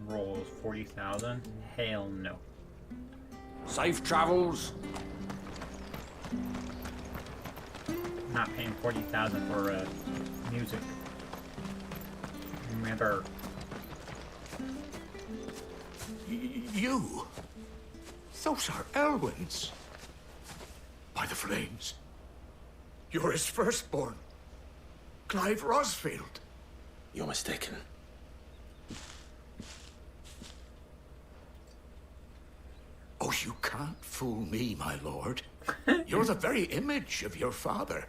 roll is 40,000? Hell no. Safe travels. I'm not paying 40,000 for music. Remember. You? Those are Elwyn's. By the flames. You're his firstborn. Clive Rosfield. You're mistaken. Oh, you can't fool me, my lord. You're the very image of your father.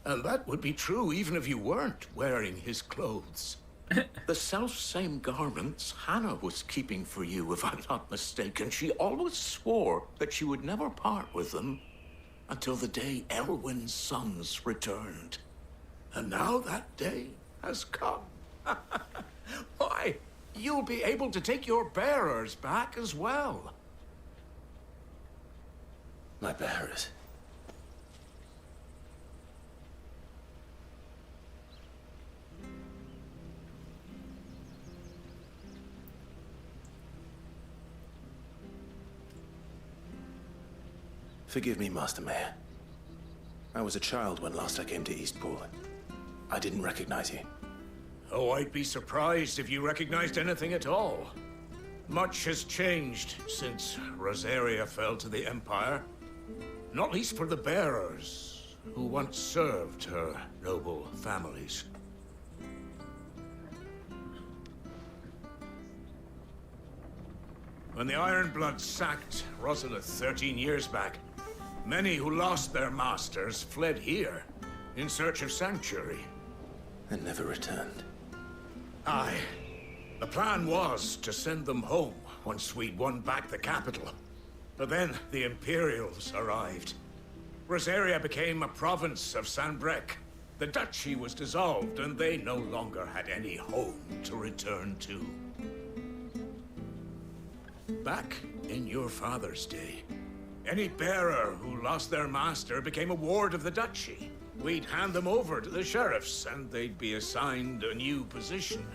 And that would be true even if you weren't wearing his clothes. The self-same garments Hannah was keeping for you, if I'm not mistaken. She always swore that she would never part with them until the day Elwyn's sons returned. And now that day has come. Why, you'll be able to take your bearers back as well. My bearers. Forgive me, Master Mayor. I was a child when last I came to Eastpool. I didn't recognize you. Oh, I'd be surprised if you recognized anything at all. Much has changed since Rosaria fell to the Empire. Not least for the bearers, who once served her noble families. When the Ironbloods sacked Rosalith 13 years back, many who lost their masters fled here in search of sanctuary. And never returned. Aye. The plan was to send them home once we'd won back the capital. But then the Imperials arrived. Rosaria became a province of Sanbreque. The duchy was dissolved, and they no longer had any home to return to. Back in your father's day, any bearer who lost their master became a ward of the duchy. We'd hand them over to the sheriffs, and they'd be assigned a new position.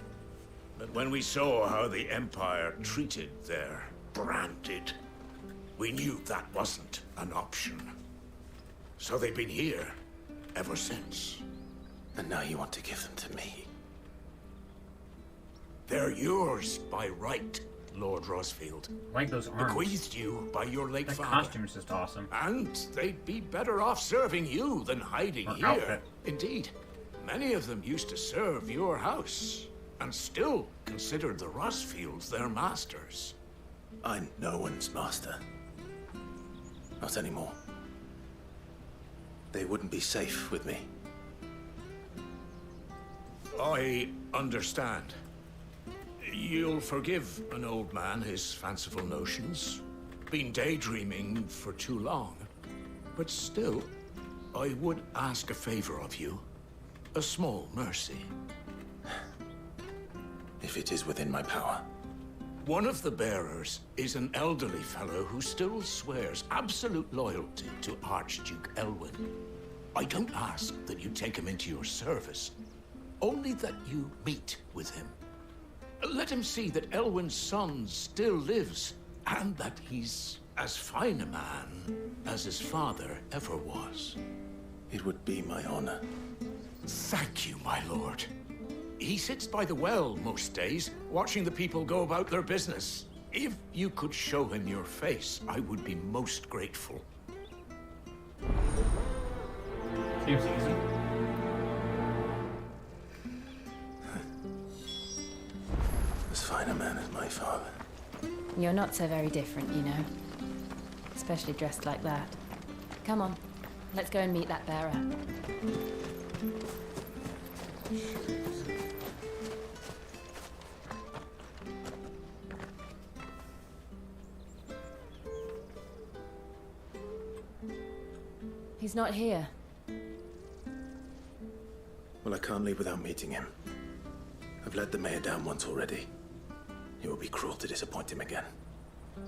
But when we saw how the Empire treated their branded, we knew that wasn't an option. So they've been here ever since. And now you want to give them to me? They're yours by right, Lord Rosfield. I like those arms. Bequeathed you by your late That father. costume's just awesome. And they'd be better off serving you than hiding Or here. outfit. Indeed, many of them used to serve your house, and still considered the Rosfields their masters. I'm no one's master. Not anymore. They wouldn't be safe with me. I understand. You'll forgive an old man his fanciful notions. Been daydreaming for too long. But still, I would ask a favor of you. A small mercy. If it is within my power. One of the bearers is an elderly fellow who still swears absolute loyalty to Archduke Elwyn. I don't ask that you take him into your service, only that you meet with him. Let him see that Elwyn's son still lives, and that he's as fine a man as his father ever was. It would be my honor. Thank you, my lord. He sits by the well most days, watching the people go about their business. If you could show him your face, I would be most grateful. Seems easy. As fine a man as my father. You're not so very different, you know. Especially dressed like that. Come on, let's go and meet that bearer. He's not here. Well, I can't leave without meeting him. I've let the mayor down once already. It would be cruel to disappoint him again.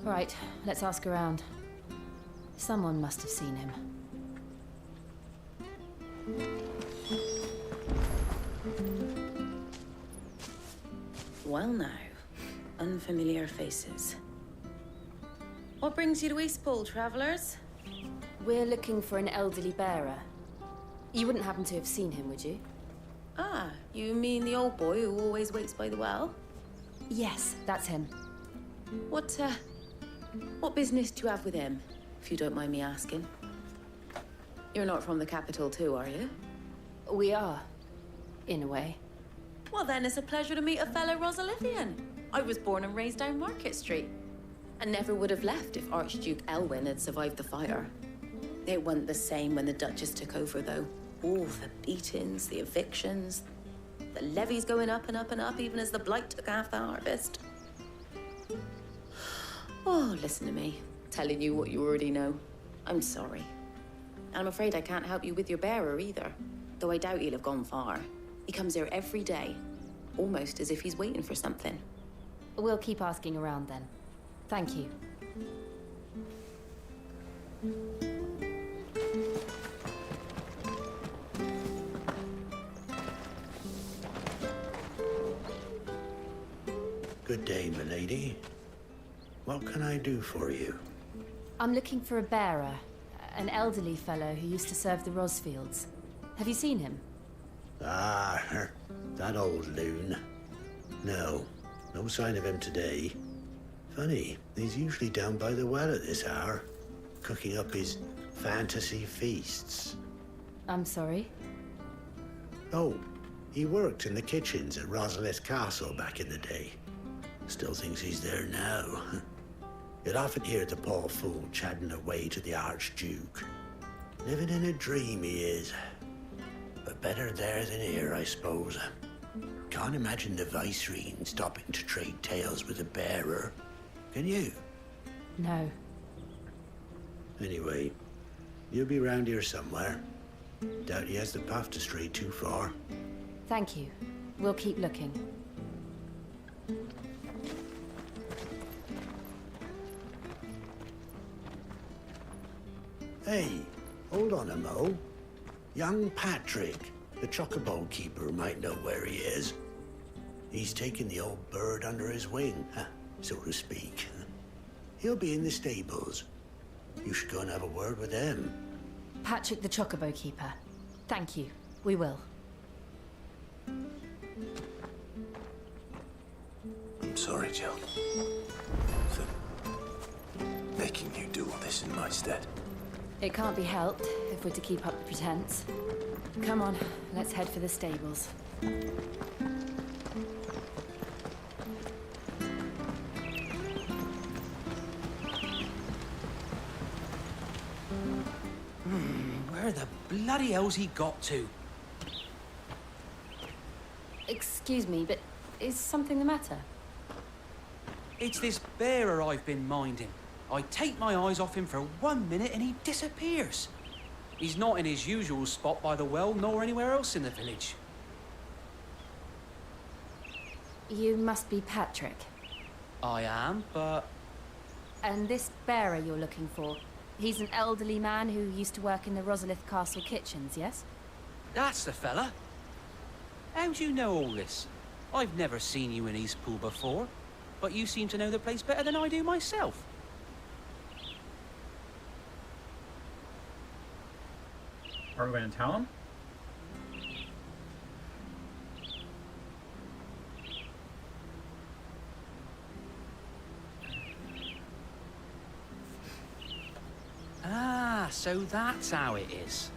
Right, let's ask around. Someone must have seen him. Well now, unfamiliar faces. What brings you to Eastpool, travellers? We're looking for an elderly bearer. You wouldn't happen to have seen him, would you? Ah, you mean the old boy who always waits by the well? Yes, that's him. What business do you have with him, if you don't mind me asking? You're not from the capital too, are you? We are, in a way. Well then, it's a pleasure to meet a fellow Rosalithian. I was born and raised down Market Street. And never would have left if Archduke Elwyn had survived the fire. It wasn't the same when the Duchess took over, though. All the beatings, the evictions, the levies going up and up and up, even as the blight took half the harvest. Oh, listen to me, telling you what you already know. I'm sorry. And I'm afraid I can't help you with your bearer either, though I doubt he'll have gone far. He comes here every day, almost as if he's waiting for something. We'll keep asking around then. Thank you. Good day, milady. What can I do for you? I'm looking for a bearer, an elderly fellow who used to serve the Rosfields. Have you seen him? Ah, that old loon. No sign of him today. Funny, he's usually down by the well at this hour, cooking up his fantasy feasts. I'm sorry? Oh, he worked in the kitchens at Rosalith Castle back in the day. Still thinks he's there now. You'd often hear the poor fool chatting away to the Archduke. Living in a dream he is. But better there than here, I suppose. Can't imagine the Vicereine stopping to trade tales with a bearer. Can you? No. Anyway, you'll be round here somewhere. Doubt he has the path to stray too far. Thank you. We'll keep looking. Hey, hold on a mo. Young Patrick, the chocobo keeper, might know where he is. He's taken the old bird under his wing, so to speak. He'll be in the stables. You should go and have a word with them. Patrick the chocobo keeper. Thank you. We will. I'm sorry, Jill. For making you do all this in my stead. It can't be helped if we're to keep up the pretense. Come on, let's head for the stables. Where the bloody hell's he got to? Excuse me, but is something the matter? It's this bearer I've been minding. I take my eyes off him for 1 minute and he disappears. He's not in his usual spot by the well, nor anywhere else in the village. You must be Patrick. I am, but... And this bearer you're looking for, he's an elderly man who used to work in the Rosalith Castle kitchens, yes? That's the fella. How do you know all this? I've never seen you in Eastpool before, but you seem to know the place better than I do myself. Are we going to tell him? Ah, so that's how it is.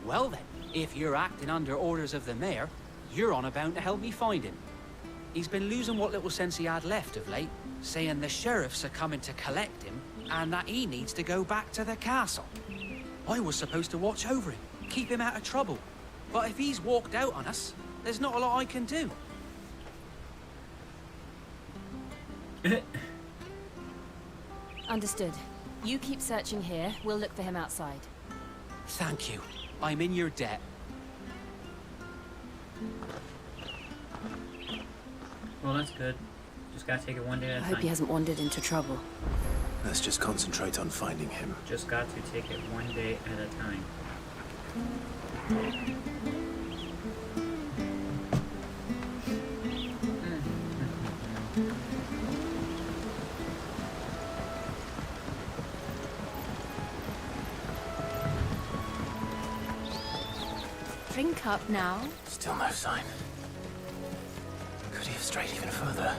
Well then, if you're acting under orders of the mayor, you're on about to help me find him. He's been losing what little sense he had left of late, saying the sheriffs are coming to collect him and that he needs to go back to the castle. I was supposed to watch over him, keep him out of trouble. But if he's walked out on us, there's not a lot I can do. Understood. You keep searching here, we'll look for him outside. Thank you. I'm in your debt. Well, that's good. Just gotta take it one day at a I time. hope he hasn't wandered into trouble. Let's just concentrate on finding him. Just got to take it one day at a time. Drink up now. Still no sign. Could he have strayed even further?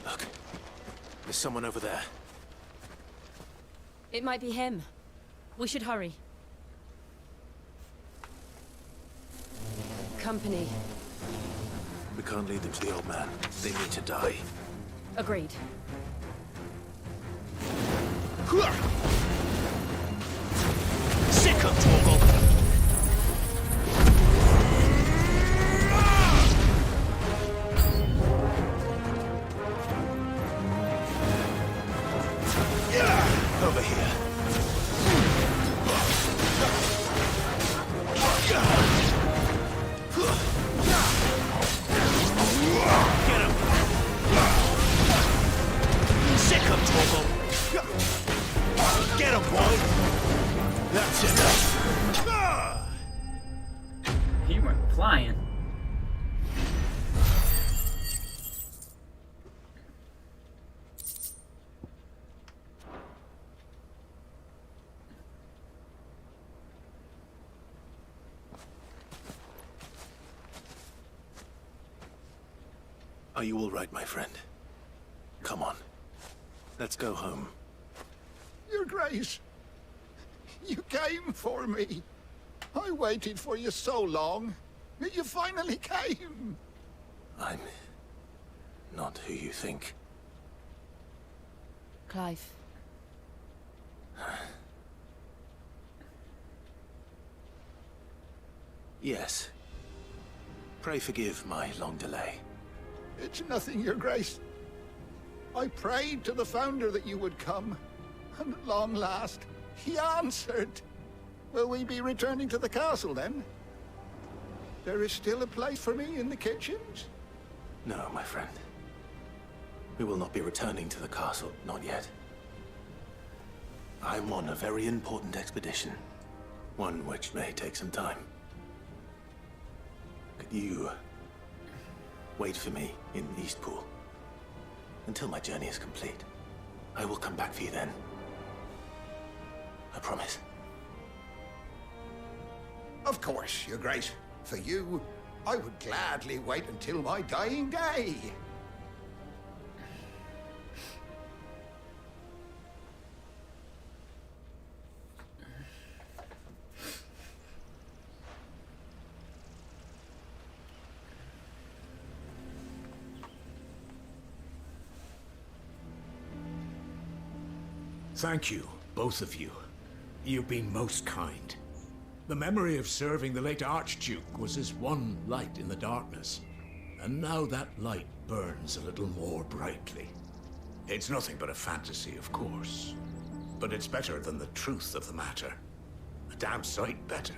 Look, there's someone over there. It might be him. We should hurry. Company. We can't lead them to the old man. They need to die. Agreed. Sick of Torgal! Over here. Get him! Sick of Torgal! Get him, boy! That's enough! He went flying. Are you all right, my friend? Come on. Let's go home. Your Grace, you came for me. I waited for you so long, but you finally came. I'm not who you think. Clive. Yes. Pray forgive my long delay. It's nothing, Your Grace. I prayed to the Founder that you would come, and at long last, he answered. Will we be returning to the castle, then? There is still a place for me in the kitchens? No, my friend. We will not be returning to the castle, not yet. I'm on a very important expedition. One which may take some time. Could you wait for me in Eastpool until my journey is complete? I will come back for you then. I promise. Of course, Your Grace. For you, I would gladly wait until my dying day. Thank you, both of you. You've been most kind. The memory of serving the late Archduke was as one light in the darkness, and now that light burns a little more brightly. It's nothing but a fantasy, of course, but it's better than the truth of the matter. A damn sight better.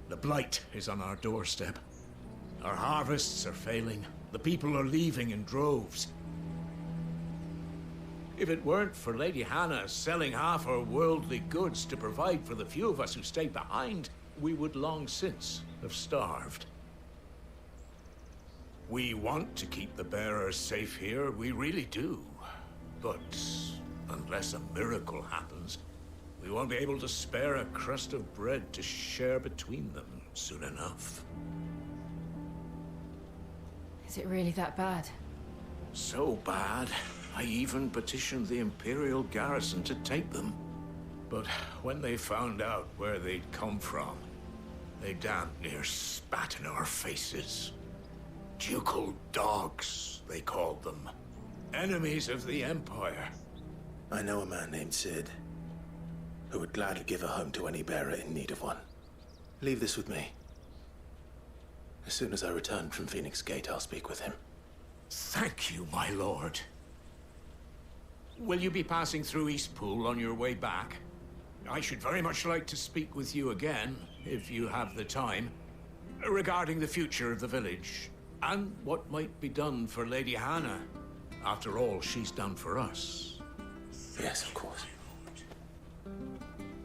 The blight is on our doorstep. Our harvests are failing. The people are leaving in droves. If it weren't for Lady Hannah selling half her worldly goods to provide for the few of us who stayed behind, we would long since have starved. We want to keep the bearers safe here, we really do. But unless a miracle happens, we won't be able to spare a crust of bread to share between them soon enough. Is it really that bad? So bad, I even petitioned the Imperial garrison to take them. But when they found out where they'd come from, they damn near spat in our faces. Ducal dogs, they called them. Enemies of the Empire. I know a man named Sid, who would gladly give a home to any bearer in need of one. Leave this with me. As soon as I return from Phoenix Gate, I'll speak with him. Thank you, my lord. Will you be passing through Eastpool on your way back? I should very much like to speak with you again, if you have the time, regarding the future of the village, and what might be done for Lady Hannah. After all, she's done for us. Yes, of course.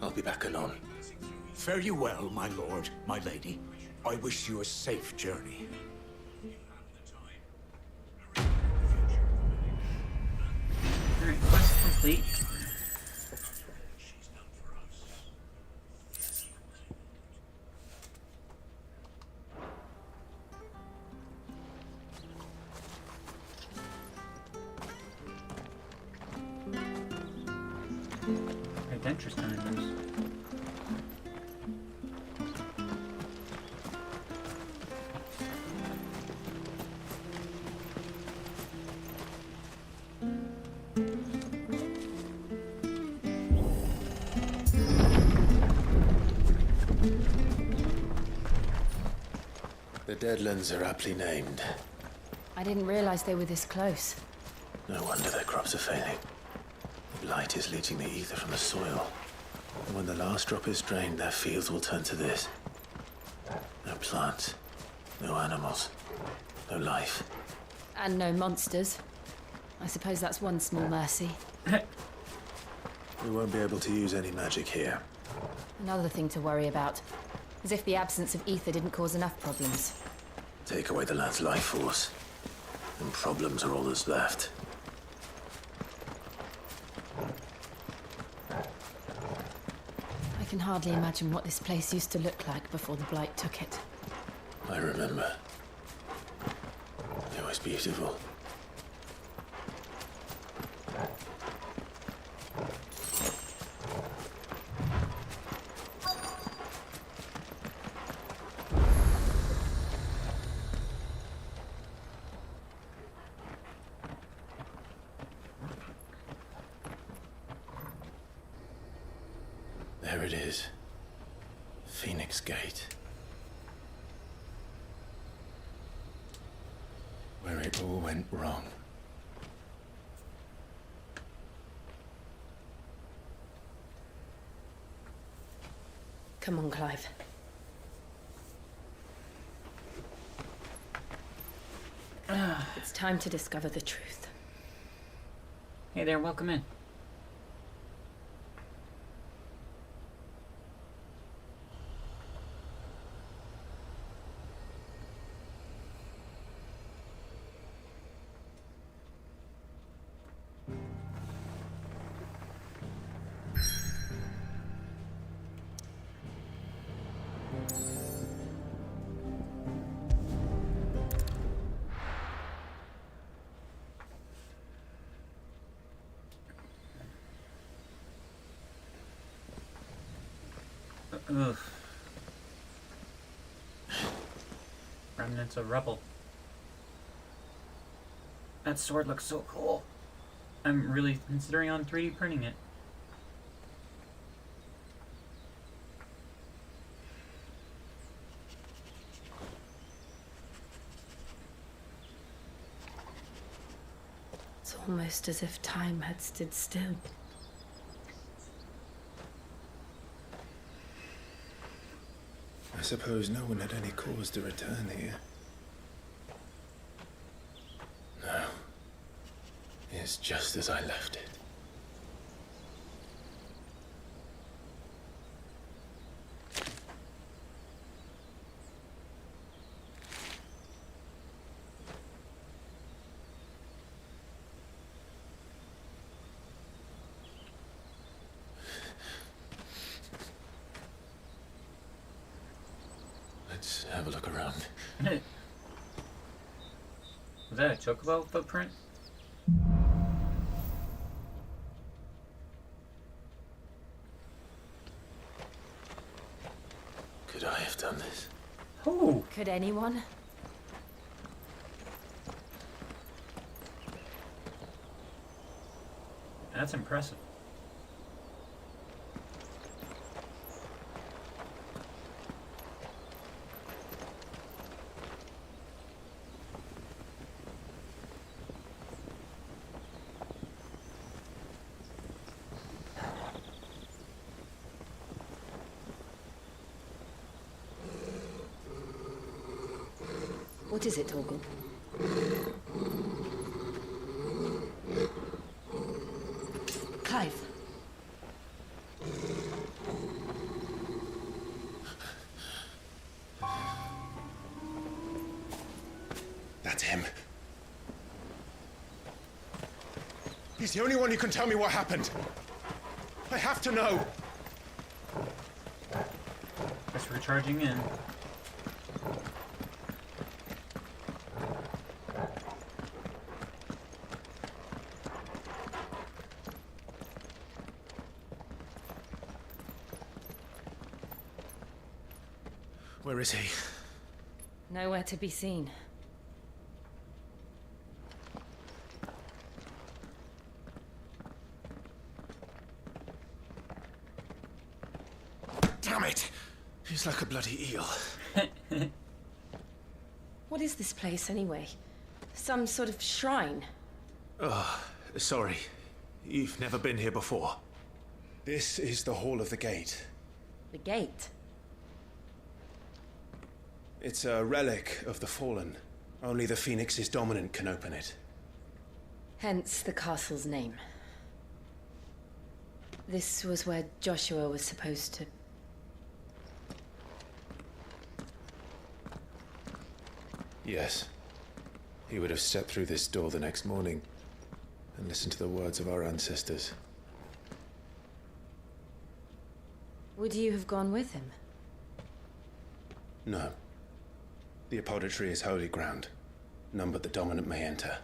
I'll be back anon. Fare you well, my lord, my lady. I wish you a safe journey. Alright, quest complete. Adventure times. The Deadlands are aptly named. I didn't realize they were this close. No wonder their crops are failing. Blight is leaching the ether from the soil. And when the last drop is drained, their fields will turn to this. No plants, no animals, no life. And no monsters. I suppose that's one small mercy. We won't be able to use any magic here. Another thing to worry about. As if the absence of ether didn't cause enough problems. Take away the lad's life force, and problems are all that's left. I can hardly imagine what this place used to look like before the Blight took it. I remember. It was beautiful. There it is. Phoenix Gate. Where it all went wrong. Come on, Clive. It's time to discover the truth. Hey there, welcome in. Ugh. Remnants of rubble. That sword looks so cool. I'm really considering on 3D printing it. It's almost as if time had stood still. I suppose no one had any cause to return here. No. It's just as I left it. Let's have a look around. Was that a chocobo footprint? Could I have done this? Oh! Could anyone? That's impressive. What is it, Torgal? Clive. That's him. He's the only one who can tell me what happened. I have to know. Guess we're charging in. Where is he? Nowhere to be seen. Damn it! He's like a bloody eel. What is this place, anyway? Some sort of shrine? Oh, sorry. You've never been here before. This is the Hall of the Gate. The gate? It's a relic of the Fallen. Only the Phoenix's dominant can open it. Hence the castle's name. This was where Joshua was supposed to... Yes. He would have stepped through this door the next morning and listened to the words of our ancestors. Would you have gone with him? No. The apodatory is holy ground. None but the dominant may enter.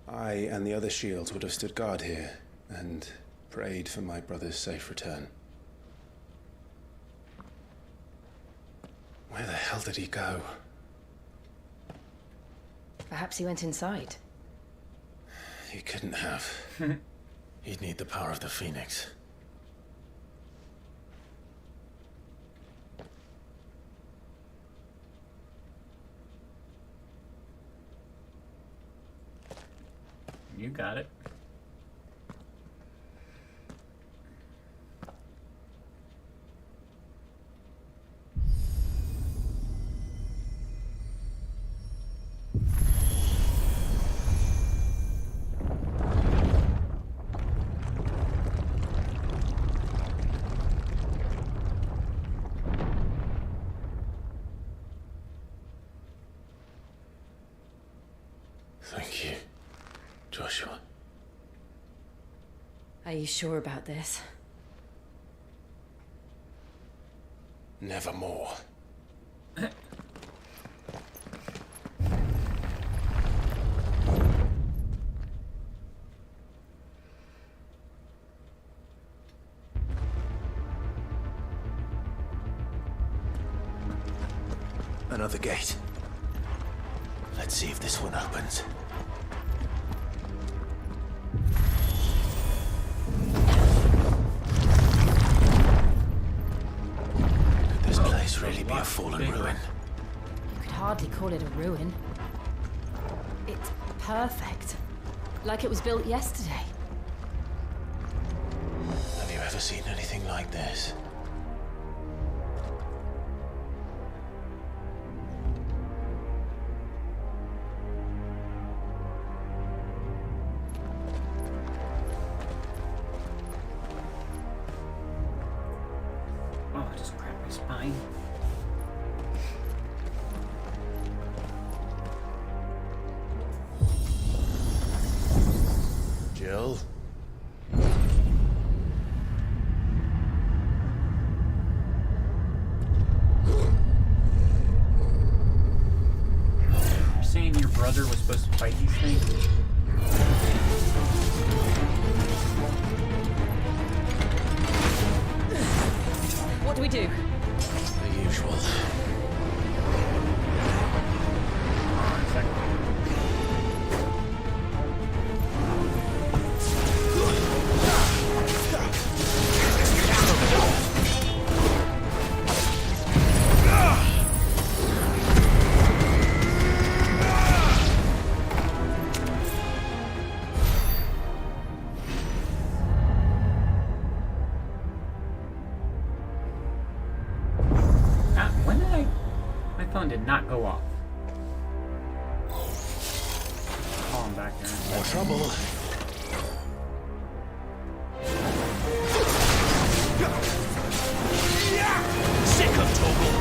I and the other shields would have stood guard here and prayed for my brother's safe return. Where the hell did he go? Perhaps he went inside. He couldn't have. He'd need the power of the Phoenix. You got it. Thank you, Joshua. Are you sure about this? Nevermore. Another gate. Let's see if this one opens. this really be a fallen ruin? You could hardly call it a ruin. It's perfect. Like it was built yesterday. Have you ever seen anything like this? Oh, it just cracked my spine. Jill? You're saying your brother was supposed to fight these things? What do we do? The usual. When did my phone did not go off. Call him back there. More trouble. Sick of Toggle.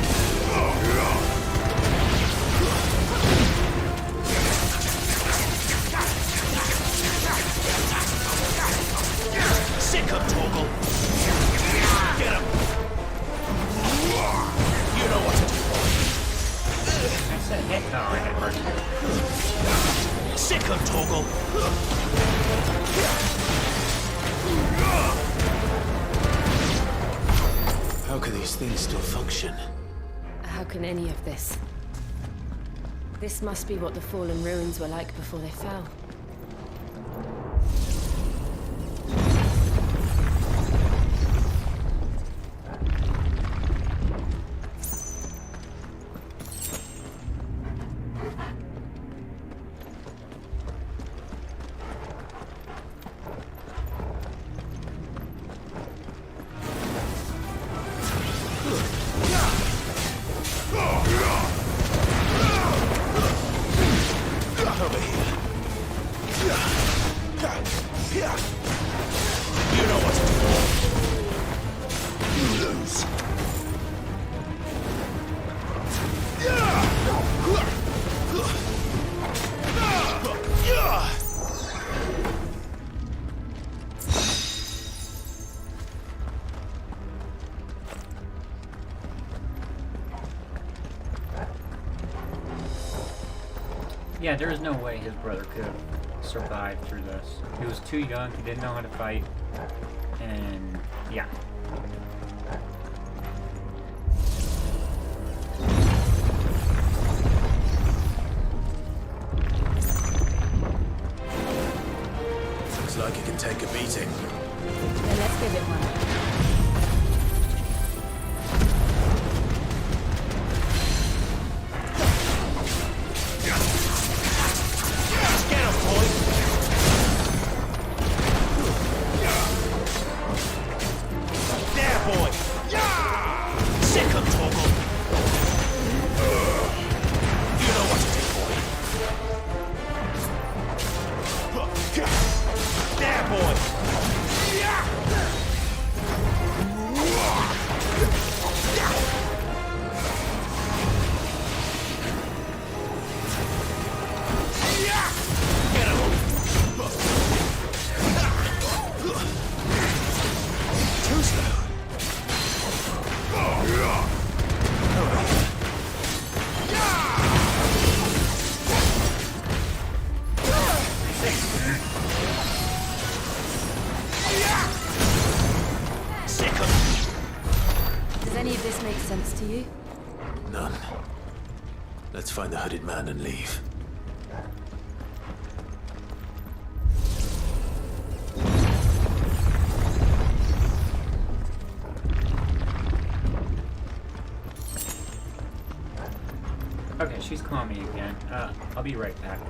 Sick of Toggle. Get him. You know what to do. I said hit. Oh, I hit first. Sick of Toggle. How can these things still function? How can any of this? This must be what the fallen ruins were like before they fell. Over here. You know what to do. You lose. Yeah, there is no way his brother could have survived through this. He was too young, he didn't know how to fight, and yeah. Looks like it can take a beating. Then let's give it one. Does any of this make sense to you? None. Let's find the hooded man and leave. Okay, she's calling me again. I'll be right back.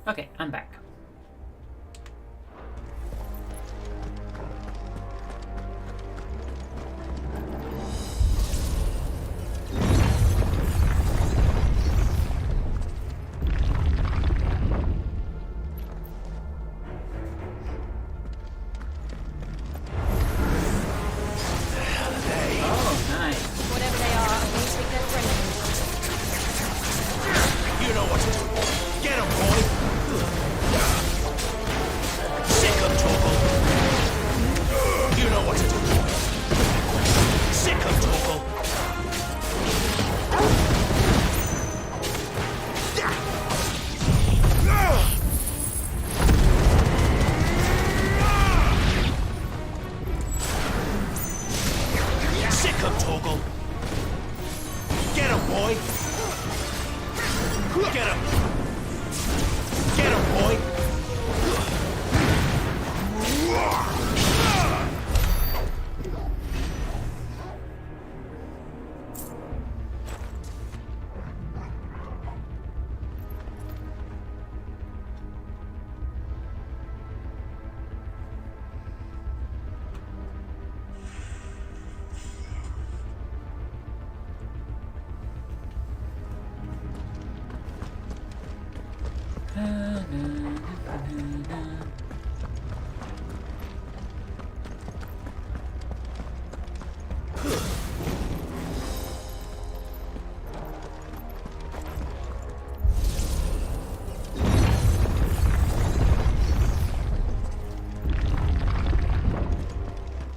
Okay, I'm back.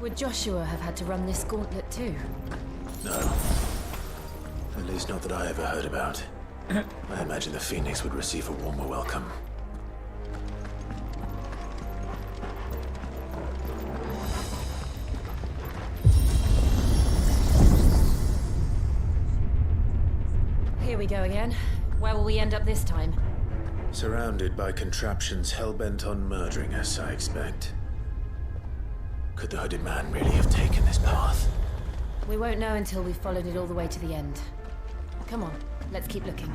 Would Joshua have had to run this gauntlet too? No. At least not that I ever heard about. I imagine the Phoenix would receive a warmer welcome. Here we go again. Where will we end up this time? Surrounded by contraptions hell-bent on murdering us, I expect. Could the hooded man really have taken this path? We won't know until we've followed it all the way to the end. Come on, let's keep looking.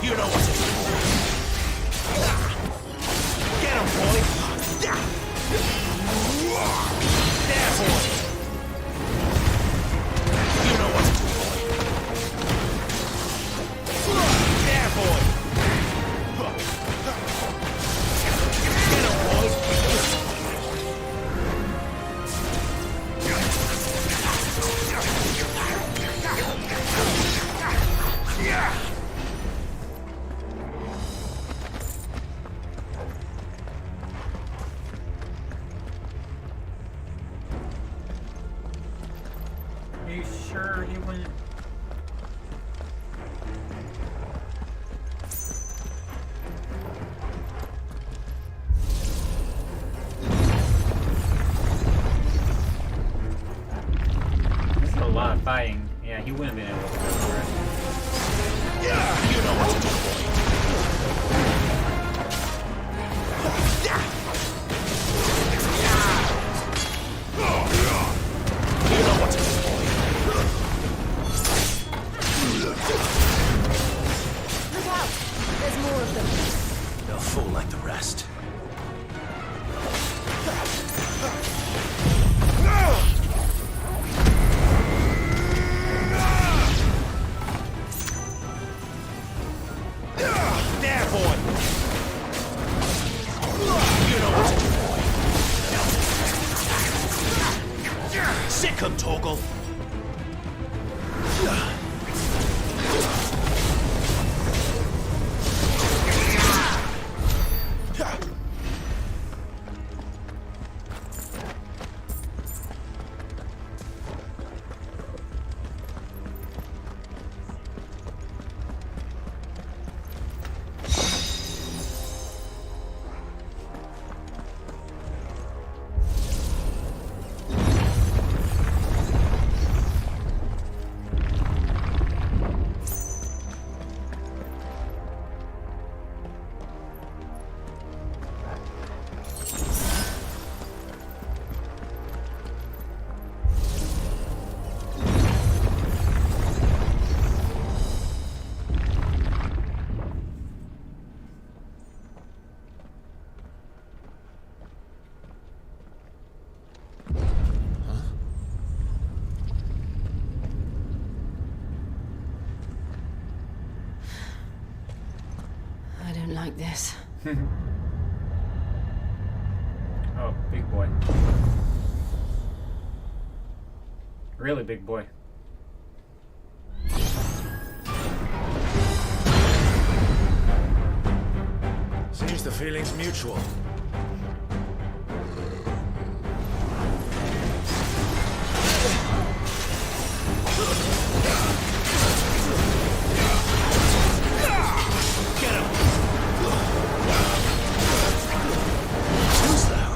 You know what to do. Get him, boy. There, boy. You know what to do, boy. There, boy. Get him, boy. Yeah. Are you sure he wouldn't? This is a lot of fighting. Yeah, he wouldn't have been able to go for it. Yeah, you know what to do, boy. You know what to do, boy. Look out! There's more of them. They'll fall like the rest. There, boy. You know what to do, boy. Sick 'em, Torgal. I don't like this. Oh, big boy. Really big boy. Seems the feeling's mutual. Get him! Who's that?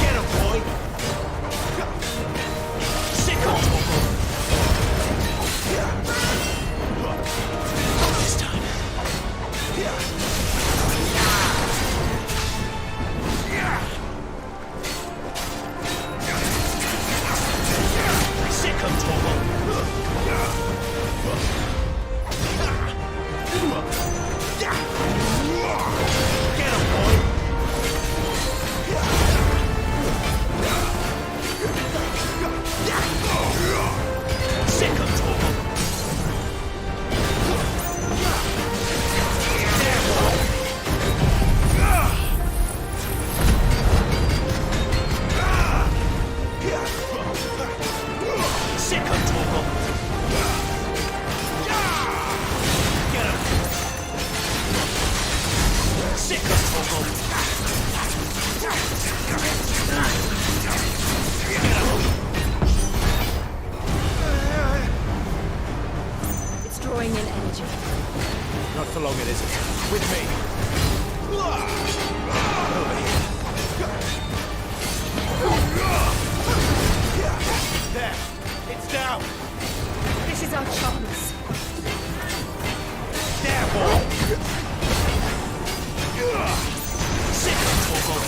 Get him, boy! Sick of Torgal! This time. Sick of Torgal! Get him, boy! Sick of Torgal! There, boy! Sick of Torgal! Get him! Sick of Torgal! It's drawing in energy. Not for long, it isn't. With me. Over here. There. It's down. This is our chance. There, boy. Sick of Torgal.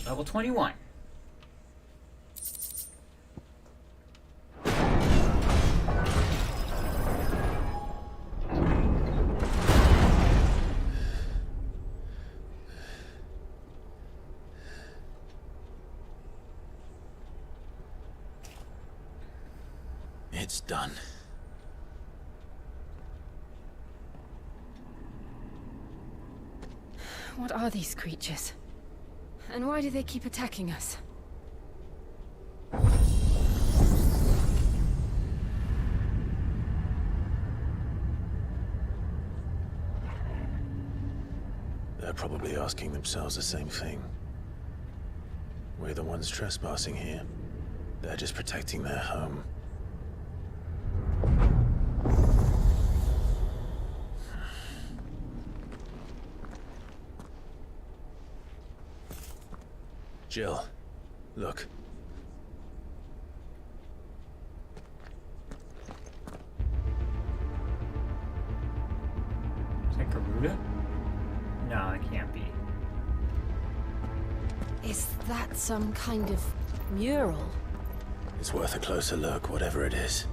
Level 21. It's done. What are these creatures? And why do they keep attacking us? They're probably asking themselves the same thing. We're the ones trespassing here. They're just protecting their home. Jill, look. Is that Garuda? No, it can't be. Is that some kind of mural? It's worth a closer look, whatever it is.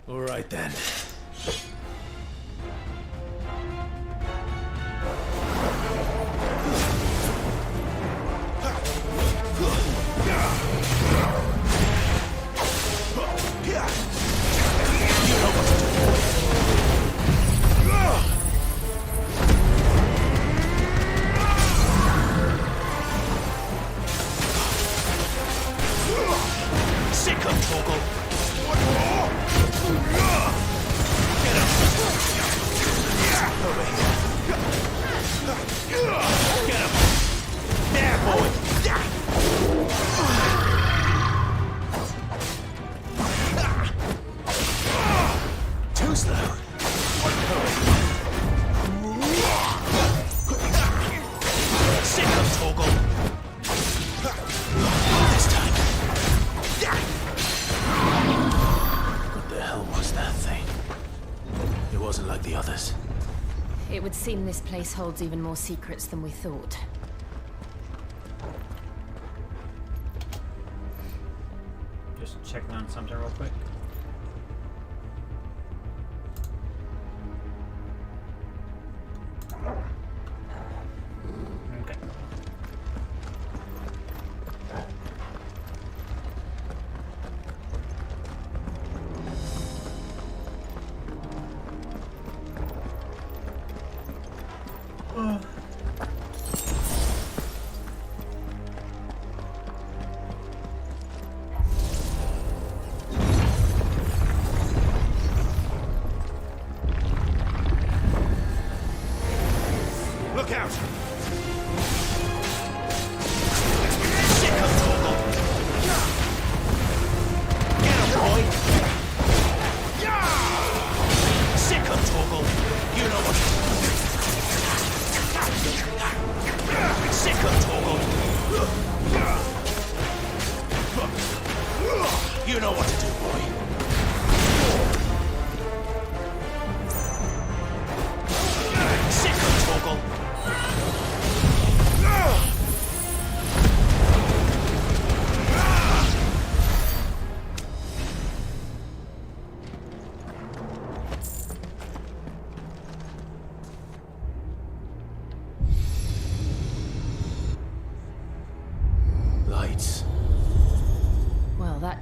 All right then. It would seem this place holds even more secrets than we thought. Just checking on something real quick. Okay. Look out! Get him, boy! Sick of Torgal! You know what? Sick of Torgal! You know what to do, boy. Sick of Torgal!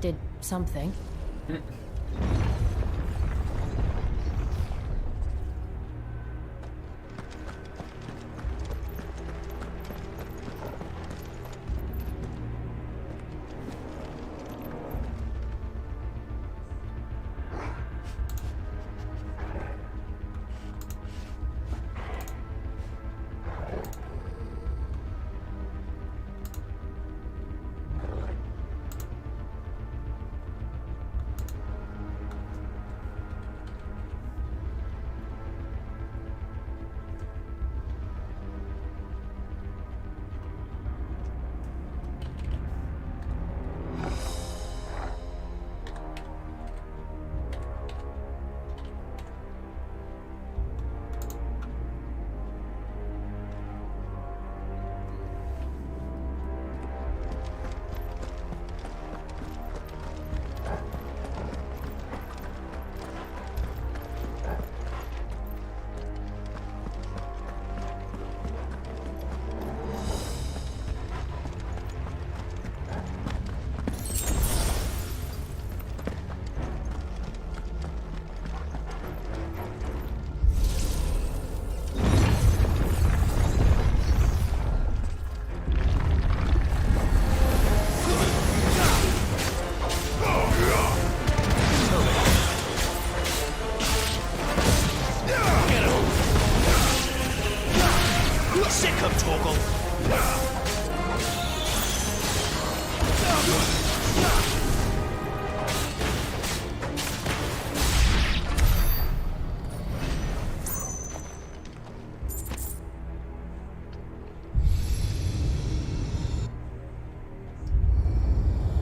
did something. Sick of Torgal.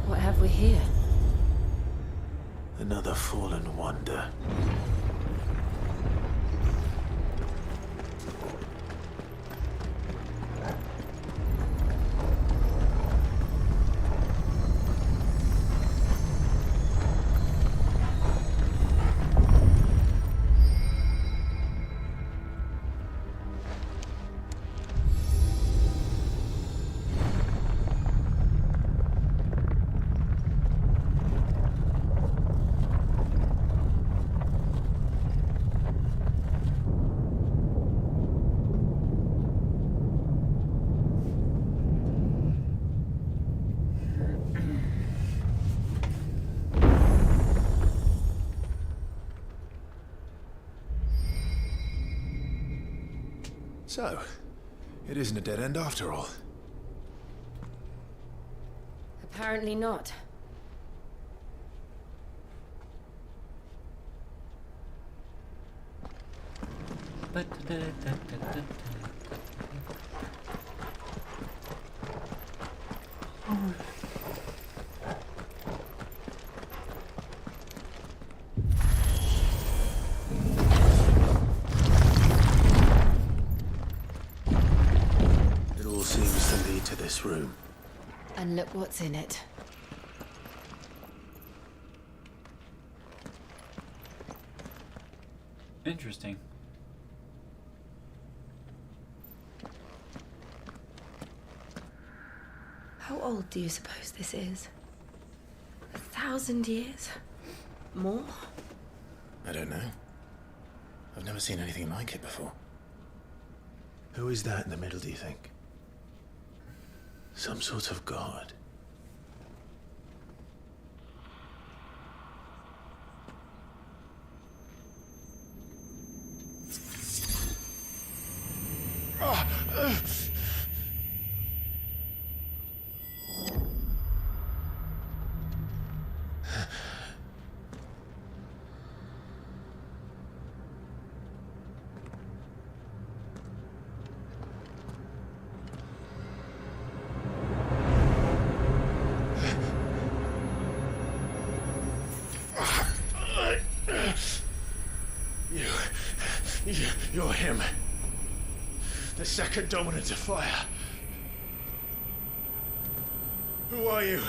What have we here? Another fallen wonder. So, it isn't a dead end after all. Apparently not. It all seems to lead to this room. And look what's in it. Interesting. How old do you suppose this is? 1,000 years? More? I don't know. I've never seen anything like it before. Who is that in the middle, do you think? Some sort of god? You're him. The second dominant of fire. Who are you?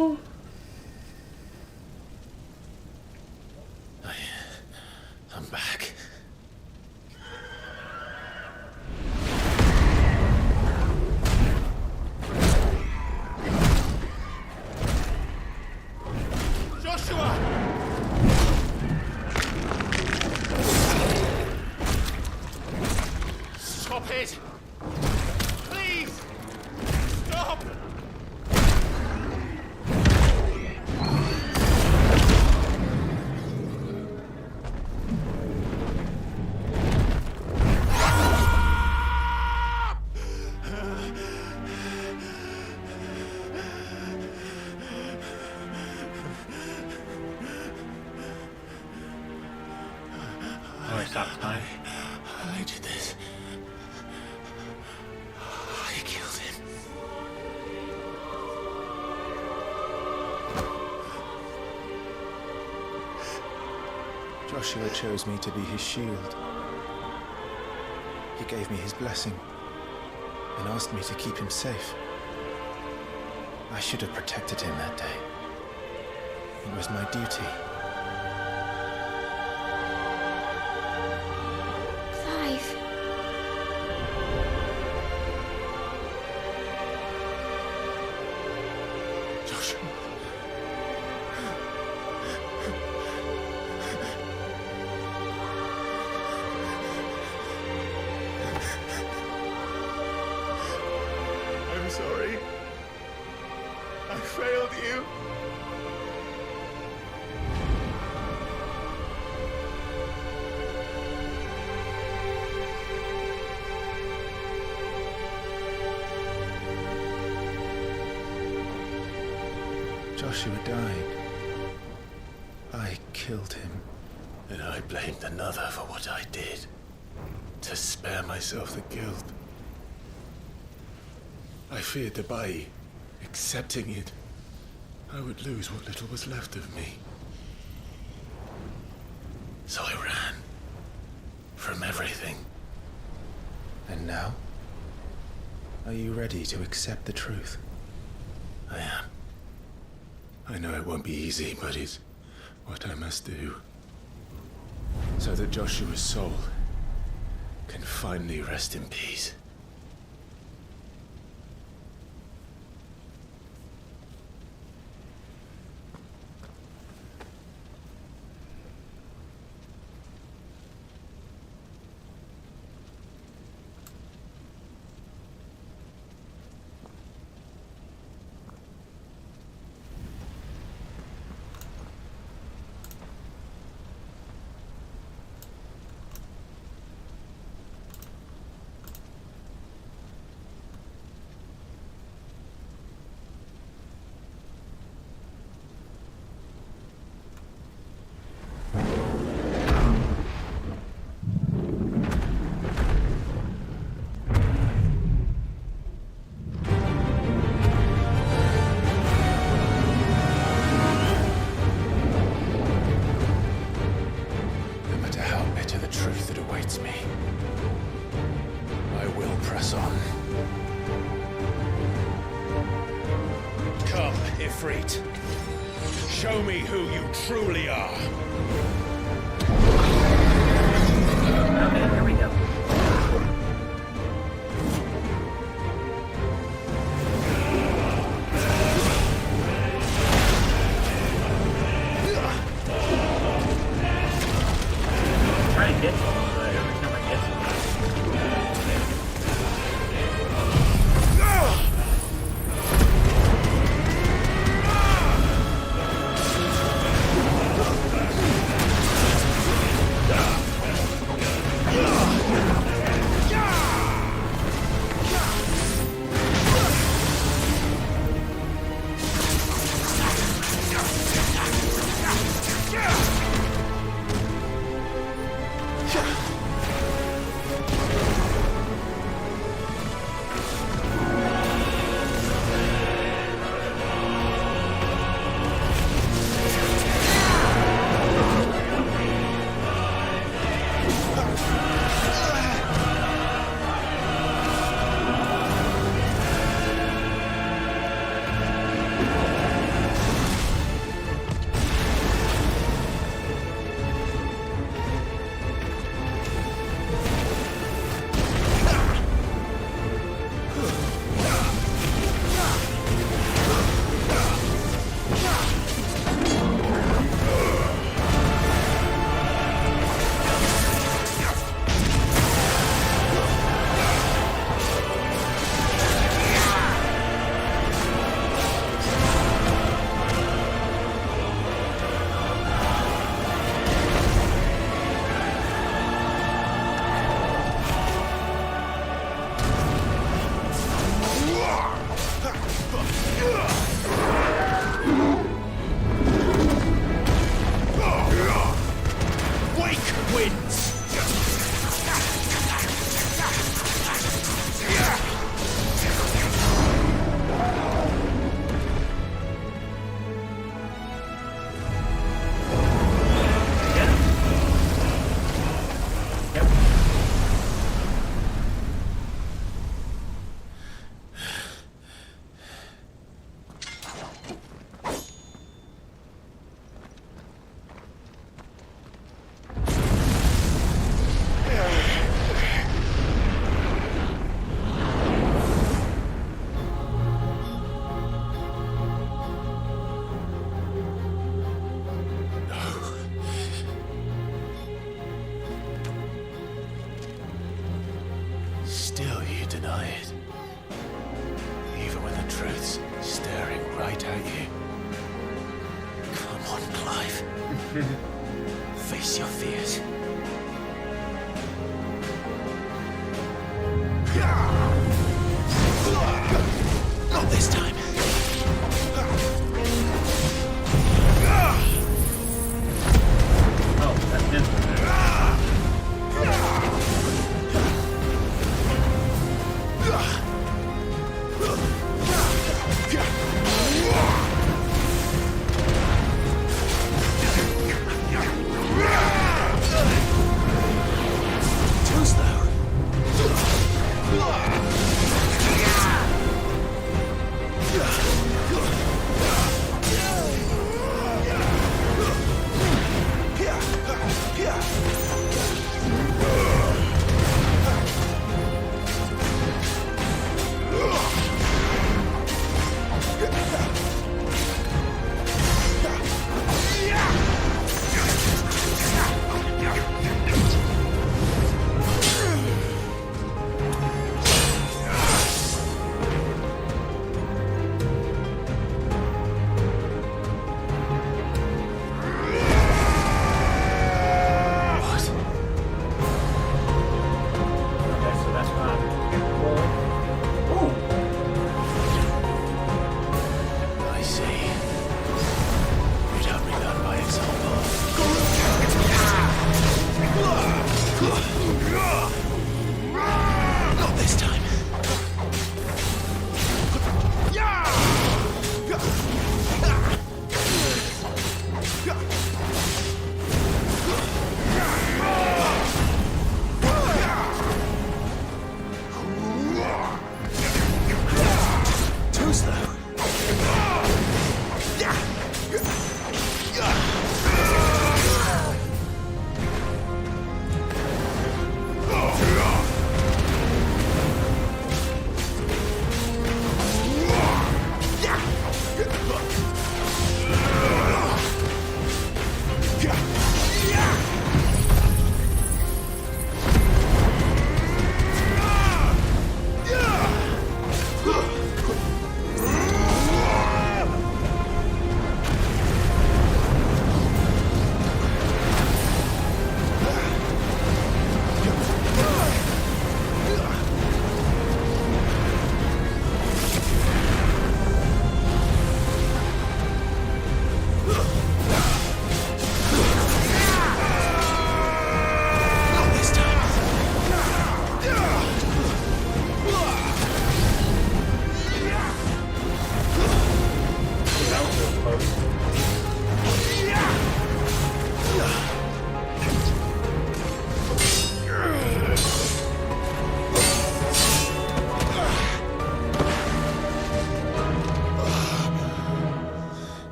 I'm back. Joshua! Stop it! Please! Stop! Oh, it stops time. I did this. I killed him. Joshua chose me to be his shield. He gave me his blessing and asked me to keep him safe. I should have protected him that day. It was my duty. Clive. Joshua. I'm sorry. I failed you. Joshua died. I killed him. And I blamed another for what I did. To spare myself the guilt. I feared that by accepting it, I would lose what little was left of me. So I ran. From everything. And now? Are you ready to accept the truth? I am. I know it won't be easy, but it's what I must do. So that Joshua's soul can finally rest in peace. Ifrit. Show me who you truly are. Okay, here we go. Try and get to him, but every time I get to him. Ah! deny it. Even when the truth's staring right at you. Come on, Clive. Face your fears. Not this time. Oh, that's him. Too slow. I see. You'd have me learn by example. Not this time. Too slow.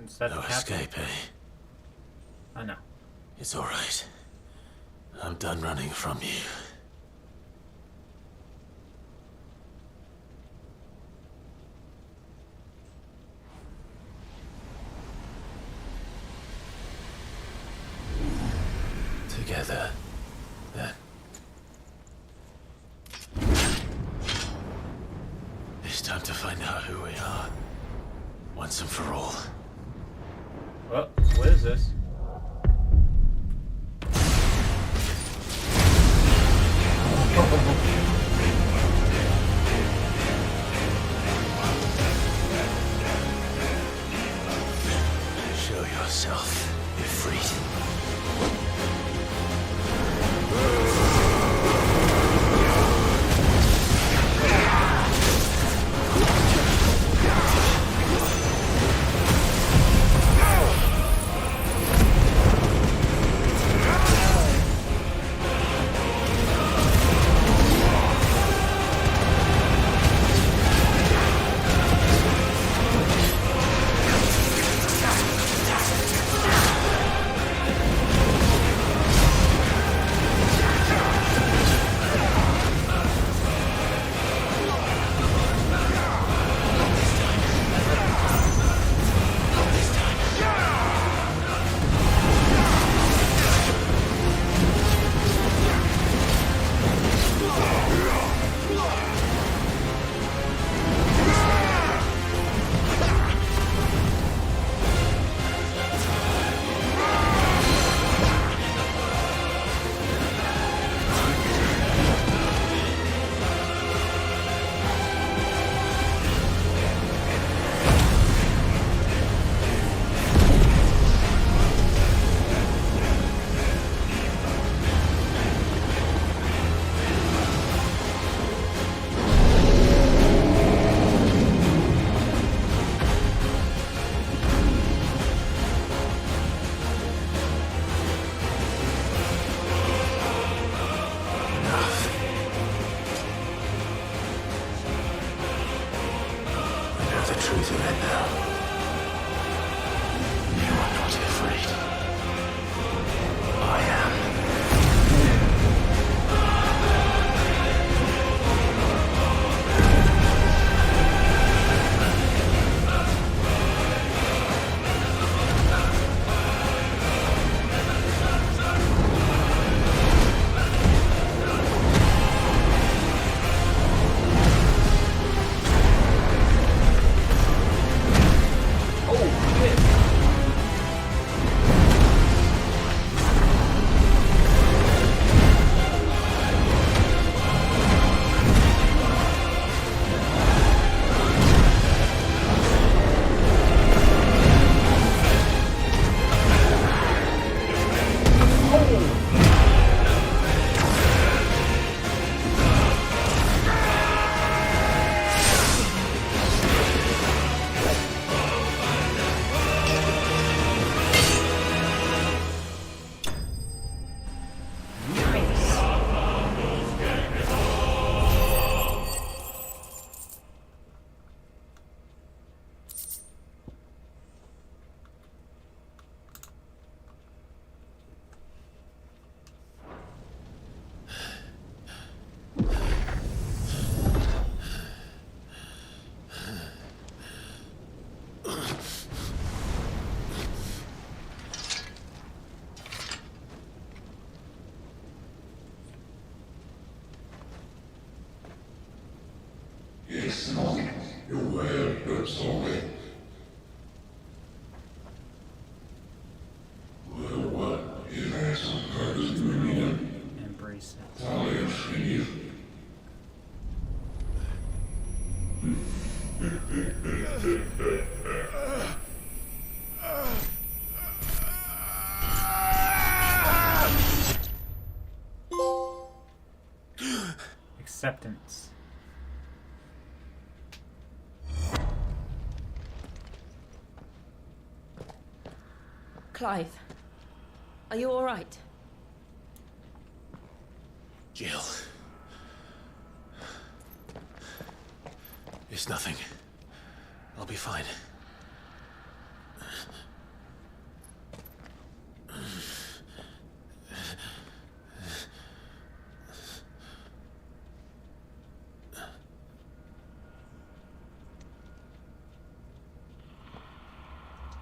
Is that No the captain? escape, eh? I know. It's all right. I'm done running from you. Together, then. It's time to find out who we are. Once and for all. Well, what is this? Show yourself, Ifrit. Embrace it. Acceptance. Clive, are you all right? Jill. It's nothing. I'll be fine.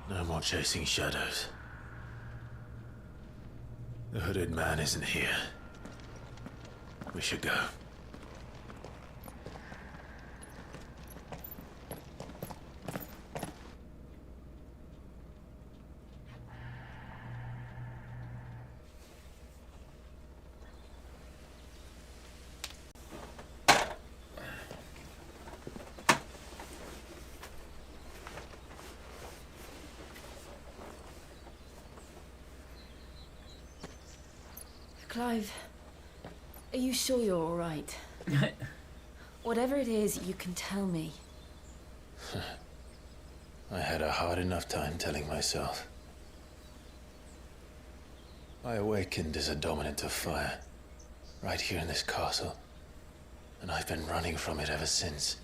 No more chasing shadows. The hooded man isn't here. We should go. Clive, are you sure you're all right? Whatever it is, you can tell me. I had a hard enough time telling myself. I awakened as a dominant of fire, right here in this castle, and I've been running from it ever since.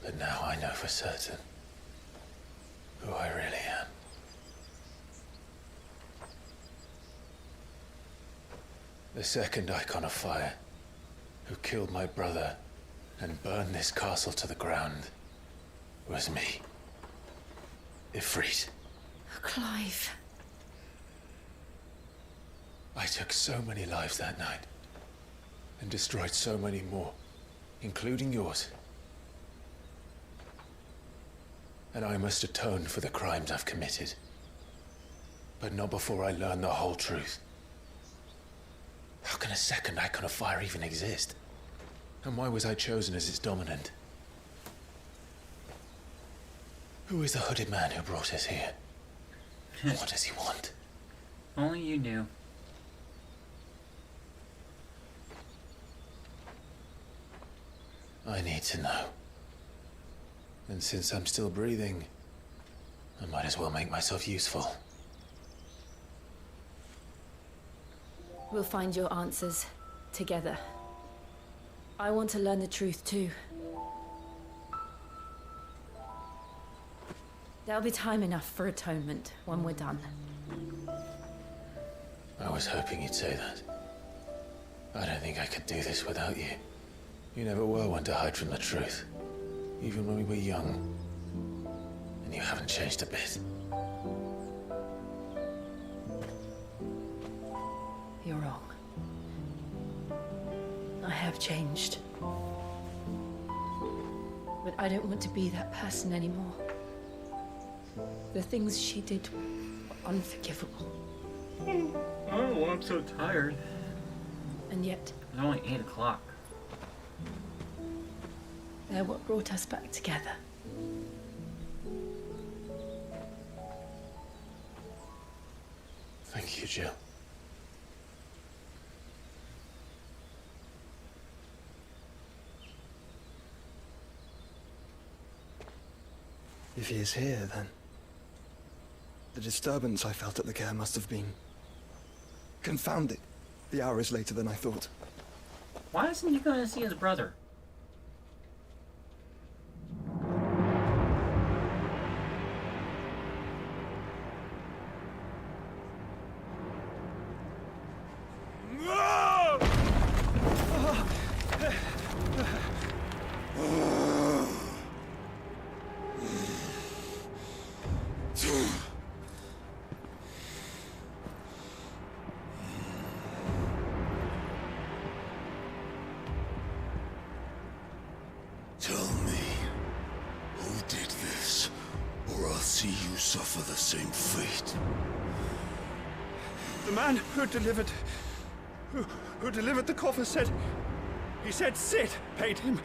But now I know for certain who I really am. The second icon of fire, who killed my brother and burned this castle to the ground, was me. Ifrit. Clive. I took so many lives that night, and destroyed so many more, including yours. And I must atone for the crimes I've committed. But not before I learn the whole truth. How can a second icon of fire even exist? And why was I chosen as its dominant? Who is the hooded man who brought us here? What does he want? Only you knew. I need to know. And since I'm still breathing, I might as well make myself useful. We'll find your answers together. I want to learn the truth too. There'll be time enough for atonement when we're done. I was hoping you'd say that. I don't think I could do this without you. You never were one to hide from the truth, even when we were young. And you haven't changed a bit. You're wrong. I have changed. But I don't want to be that person anymore. The things she did were unforgivable. Oh, I'm so tired. And yet, It's only 8 o'clock. they're what brought us back together. could you? If he is here, then the disturbance I felt at the care must have been confounded. The hour is later than I thought. Why isn't he going to see his brother? Tell me, who did this, or I'll see you suffer the same fate. The man who delivered the coffer said, he said Sid paid him.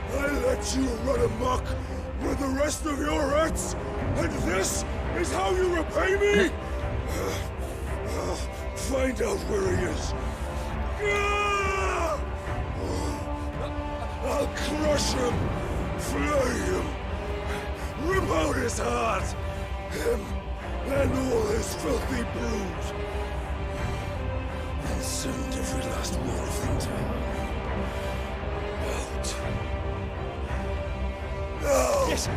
I let you run amok with the rest of your rats, and this is how you repay me? Find out where he is. I'll crush him, flay him, rip out his heart, him and all his filthy brood, and send every last one of them to out. Yes,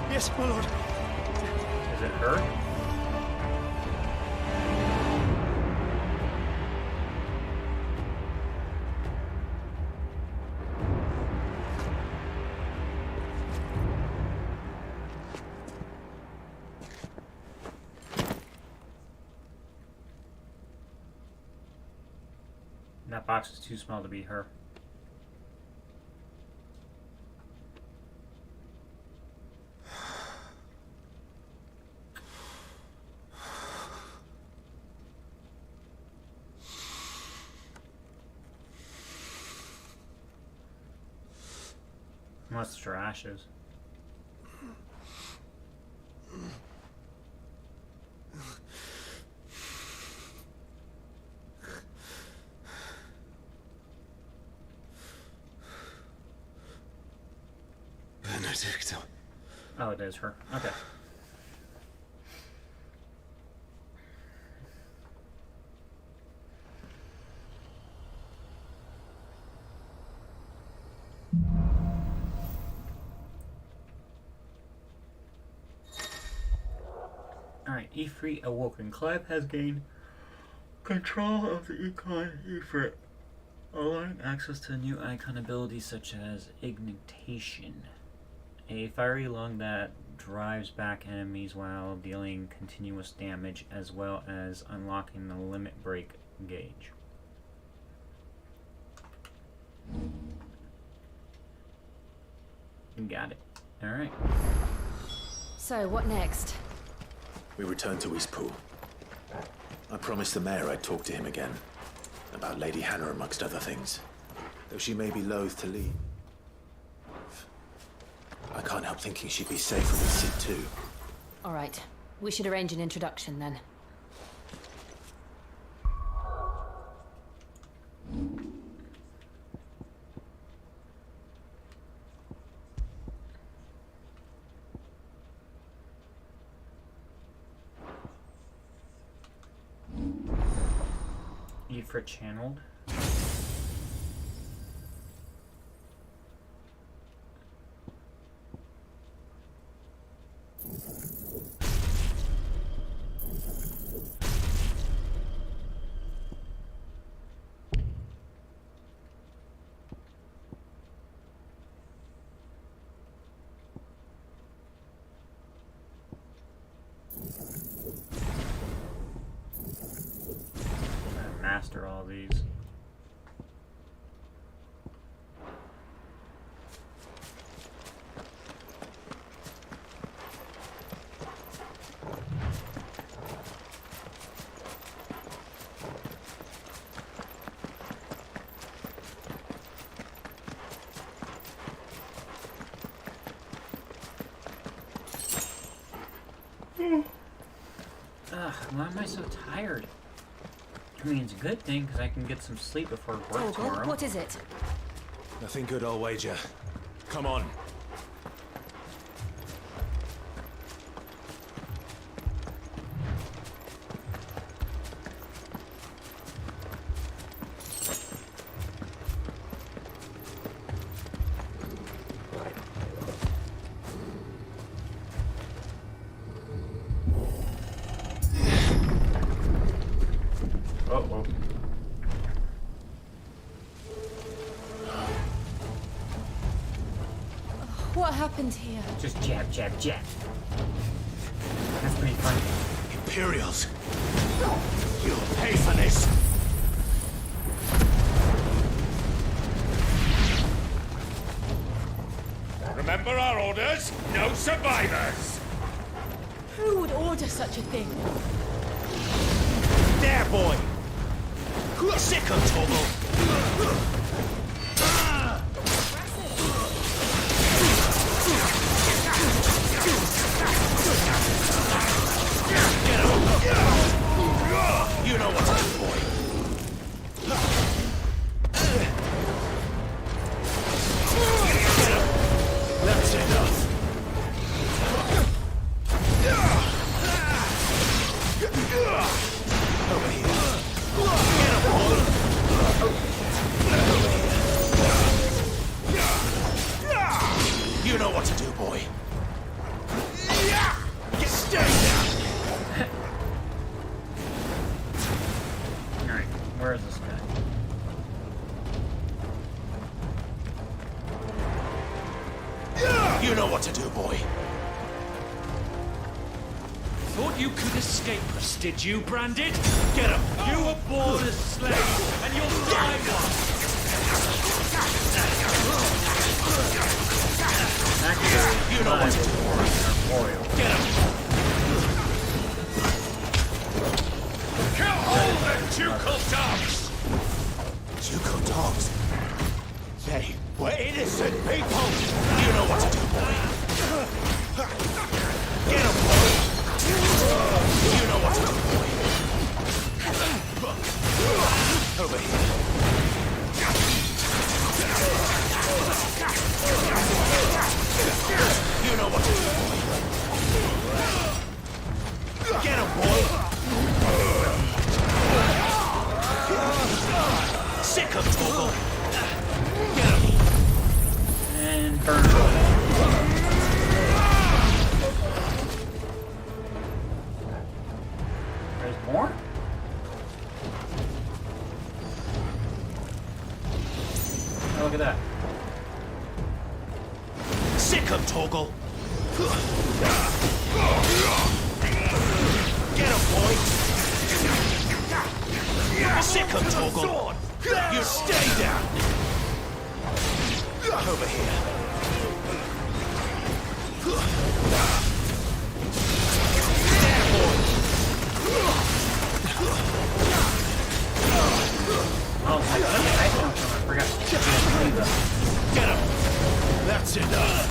yes, my lord. Is it her? That box is too small to be her. Unless it's her ashes. Benedicta. Oh, it is her. Okay. Alright, Ifrit awoken. Clive has gained control of the icon Ifrit, allowing access to new icon abilities such as Ignitation, a fiery lung that drives back enemies while dealing continuous damage, as well as unlocking the limit break gauge. Got it. Alright. So, what next? We returned to Eastpool. I promised the mayor I'd talk to him again. About Lady Hannah, amongst other things. Though she may be loath to leave. I can't help thinking she'd be safer with Sid too. Alright, we should arrange an introduction then. Ifrit channeled. Master all these. Why am I so tired? I mean, it's a good thing because I can get some sleep before work tomorrow. What is it? Nothing good, I'll wager. Come on. Uh-oh. What happened here? Just jab, jab, jab. That's pretty funny. Imperials! You'll pay for this! Remember our orders? No survivors! Who would order such a thing? There, boy! Sick of Toggle! You know what to do, boy. That's enough. Over here. Get him, boy. You know what to do, boy. Stay down. Alright, where is this guy? You know what to do, boy. Thought you could escape us, did you, Branded? Get him. You were born a slave, and you'll die one. Actually, you know what to do, boy. Get him. Kill all the Ducal dogs! Ducal dogs? They were innocent people! You know what to do, boy. Get him, boy! You know what to do, boy. Over here. You know what to do, boy. Get him, boy! Sick of Toggle! Get him! And burn it. There's more? Oh, look at that. Sick of Toggle! Get him, boy! Sick of Toggle! You stay down! Over here. There, boy! Oh my god, I forgot. Get him! That's enough!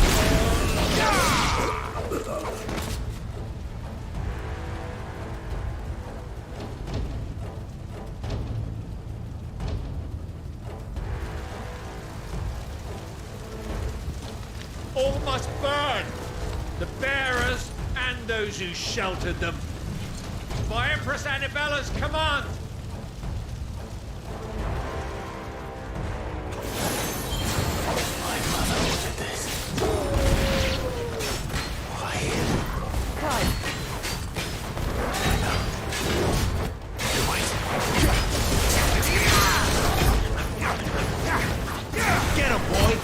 All must burn! The bearers and those who sheltered them. By Empress Annabella's command! My mother ordered this. Why? Clive. Get him, boy!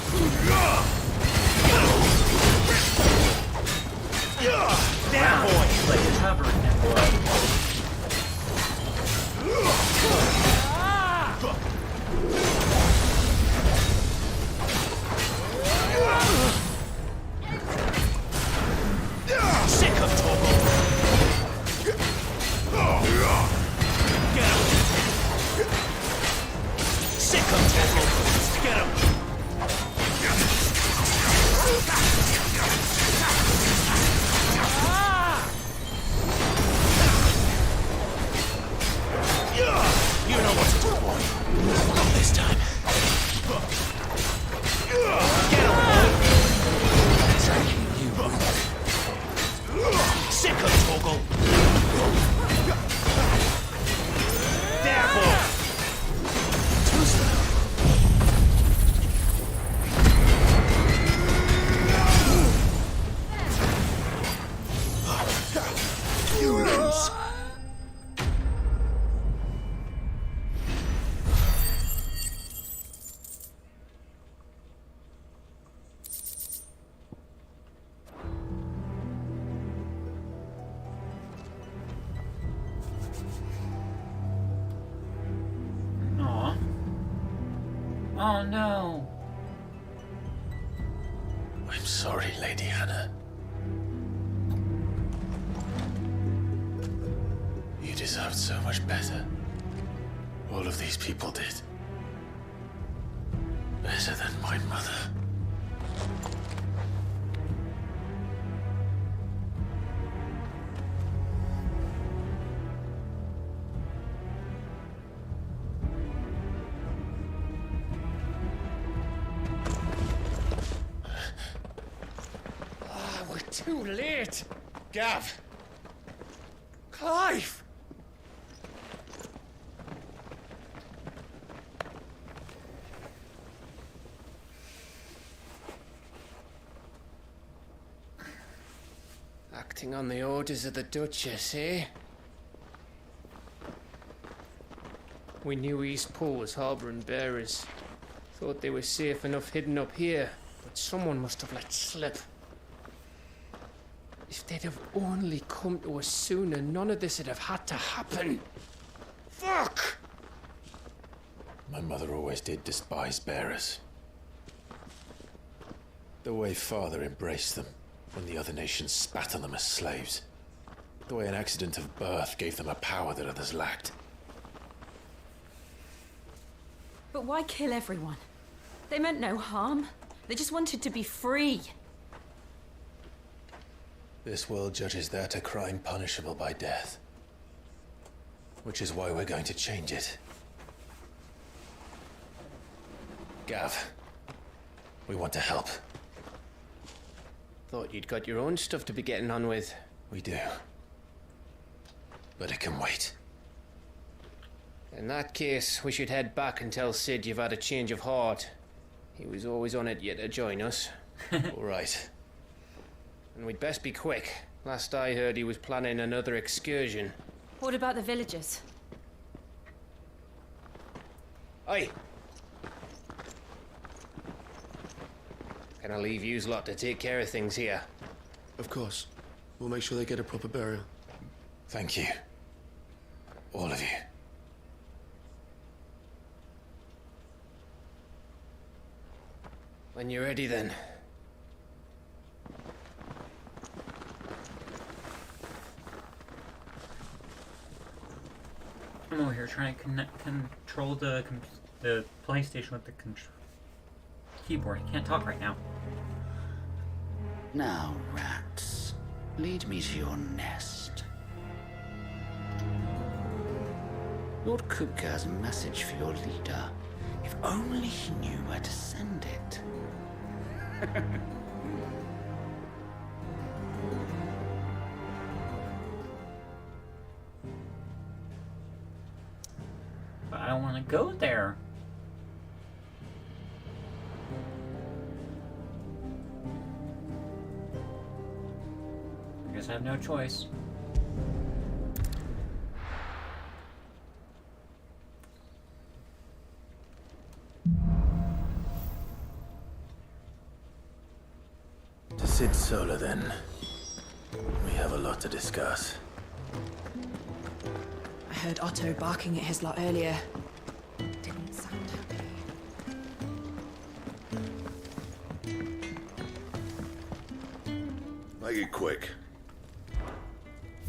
That boy! He's like covered in blood. Sick of Toggle! Get him! Sick of Toggle! Get him! this time. Get on, boy! Attacking you, Sicker toggle! There, boy! Too slow. You lose. Aw. Oh no. I'm sorry, Lady Hannah. You deserved so much better. All of these people did. Better than my mother. We're too late. Gav. Clive. Acting on the orders of the Duchess, eh? We knew Eastpool was harbouring bearers. Thought they were safe enough hidden up here, but someone must have let slip. If they'd have only come to us sooner, none of this would have had to happen. Fuck! My mother always did despise bearers. The way Father embraced them when the other nations spat on them as slaves. The way an accident of birth gave them a power that others lacked. But why kill everyone? They meant no harm. They just wanted to be free. This world judges that a crime punishable by death. Which is why we're going to change it. Gav, we want to help. Thought you'd got your own stuff to be getting on with. We do. But it can wait. In that case, we should head back and tell Sid you've had a change of heart. He was always on it yet to join us. All right. And we'd best be quick. Last I heard, he was planning another excursion. What about the villagers? Aye. Can I leave yous lot to take care of things here? Of course. We'll make sure they get a proper burial. Thank you. All of you. When you're ready, then. I'm over here trying to control the PlayStation with the keyboard. I can't talk right now. Now, rats, lead me to your nest. Lord Kupka has a message for your leader. If only he knew where to send it. But I don't want to go there. I guess I have no choice. To Sid Solar, then. We have a lot to discuss. I heard Otto barking at his lot earlier. Didn't sound happy. Make it quick.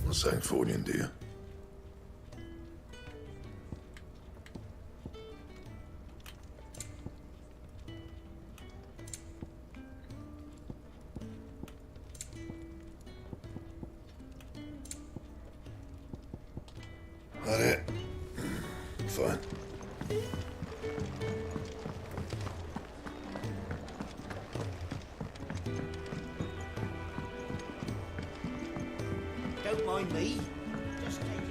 Not saying Fornian, do you? That it? Fine. mind me. Just take it.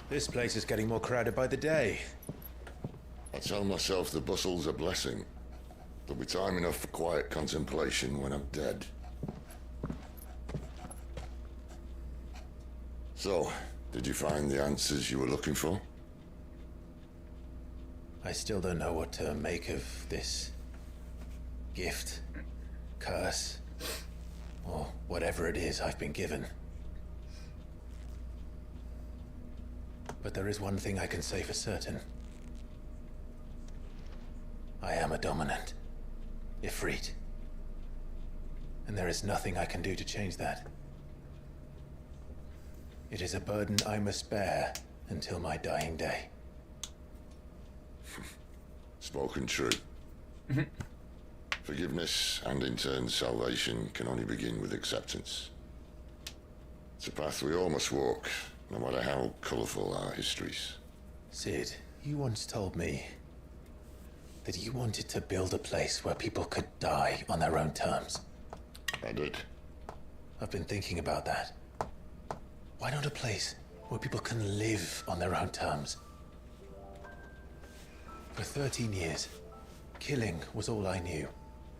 This place is getting more crowded by the day. I tell myself the bustle's a blessing. There'll be time enough for quiet contemplation when I'm dead. So, did you find the answers you were looking for? I still don't know what to make of this gift, curse, or whatever it is I've been given. But there is one thing I can say for certain. I am a dominant, Ifrit. And there is nothing I can do to change that. It is a burden I must bear until my dying day. Spoken true. Forgiveness and in turn salvation can only begin with acceptance. It's a path we all must walk, no matter how colourful our histories. Sid, you once told me that you wanted to build a place where people could die on their own terms. I did. I've been thinking about that. Why not a place where people can live on their own terms? For 13 years, killing was all I knew.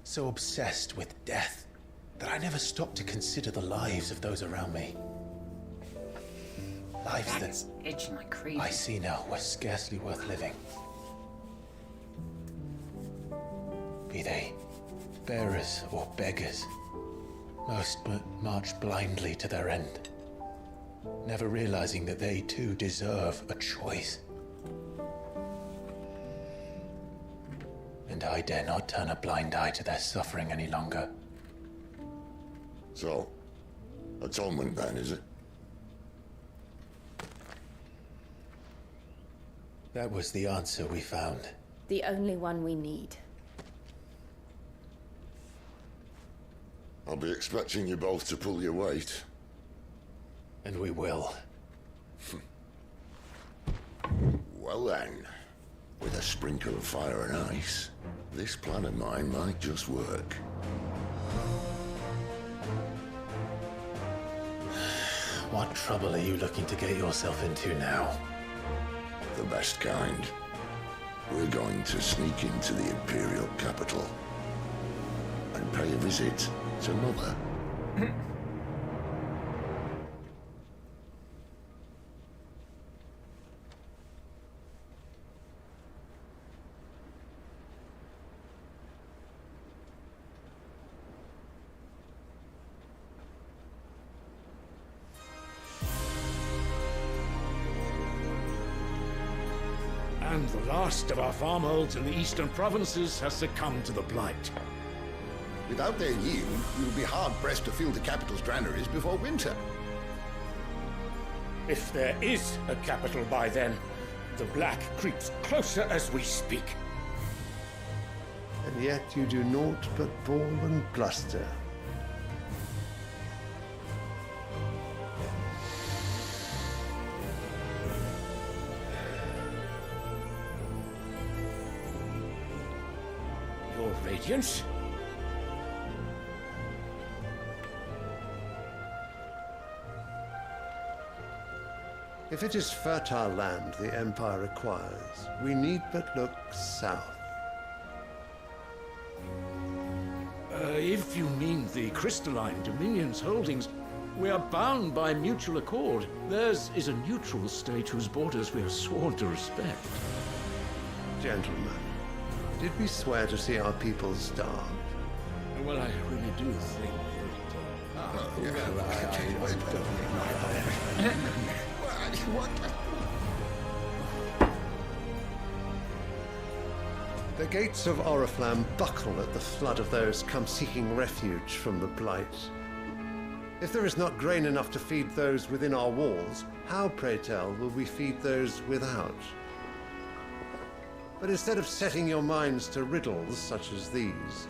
So obsessed with death that I never stopped to consider the lives of those around me. Lives That's itching like crazy. I see now were scarcely worth living. Be they bearers or beggars, most march blindly to their end, never realizing that they too deserve a choice. And I dare not turn a blind eye to their suffering any longer. So, atonement then, is it? That was the answer we found. The only one we need. I'll be expecting you both to pull your weight. And we will. Well then, with a sprinkle of fire and ice, this plan of mine might just work. What trouble are you looking to get yourself into now? The best kind. We're going to sneak into the Imperial capital and pay a visit to Mother. And the last of our farmholds in the eastern provinces has succumbed to the blight. Without their yield, we will be hard-pressed to fill the capital's granaries before winter. If there is a capital by then, the black creeps closer as we speak. And yet you do naught but bawl and bluster. Your Radiance? If it is fertile land the Empire requires, we need but look south. If you mean the crystalline Dominion's holdings, we are bound by mutual accord. Theirs is a neutral state whose borders we are sworn to respect. Gentlemen, did we swear to see our people starve? Well, I really do think The gates of Oriflamme buckle at the flood of those come seeking refuge from the Blight. If there is not grain enough to feed those within our walls, how, pray tell, will we feed those without? But instead of setting your minds to riddles such as these,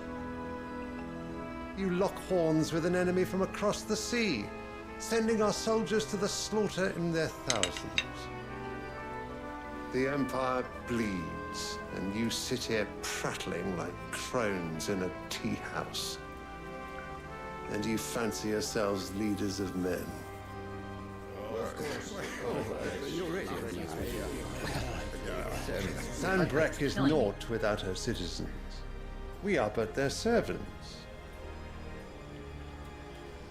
you lock horns with an enemy from across the sea, sending our soldiers to the slaughter in their thousands. The Empire bleeds, and you sit here prattling like crones in a tea house. And you fancy yourselves leaders of men. Sandbreck is naught without her citizens. We are but their servants.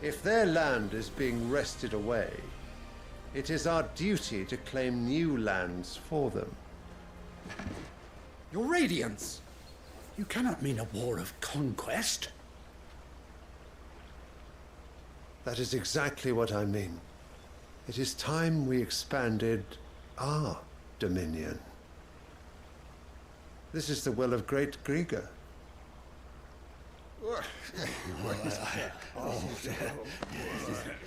If their land is being wrested away, it is our duty to claim new lands for them. Your Radiance! You cannot mean a war of conquest. That is exactly what I mean. It is time we expanded our dominion. This is the will of great Grieger.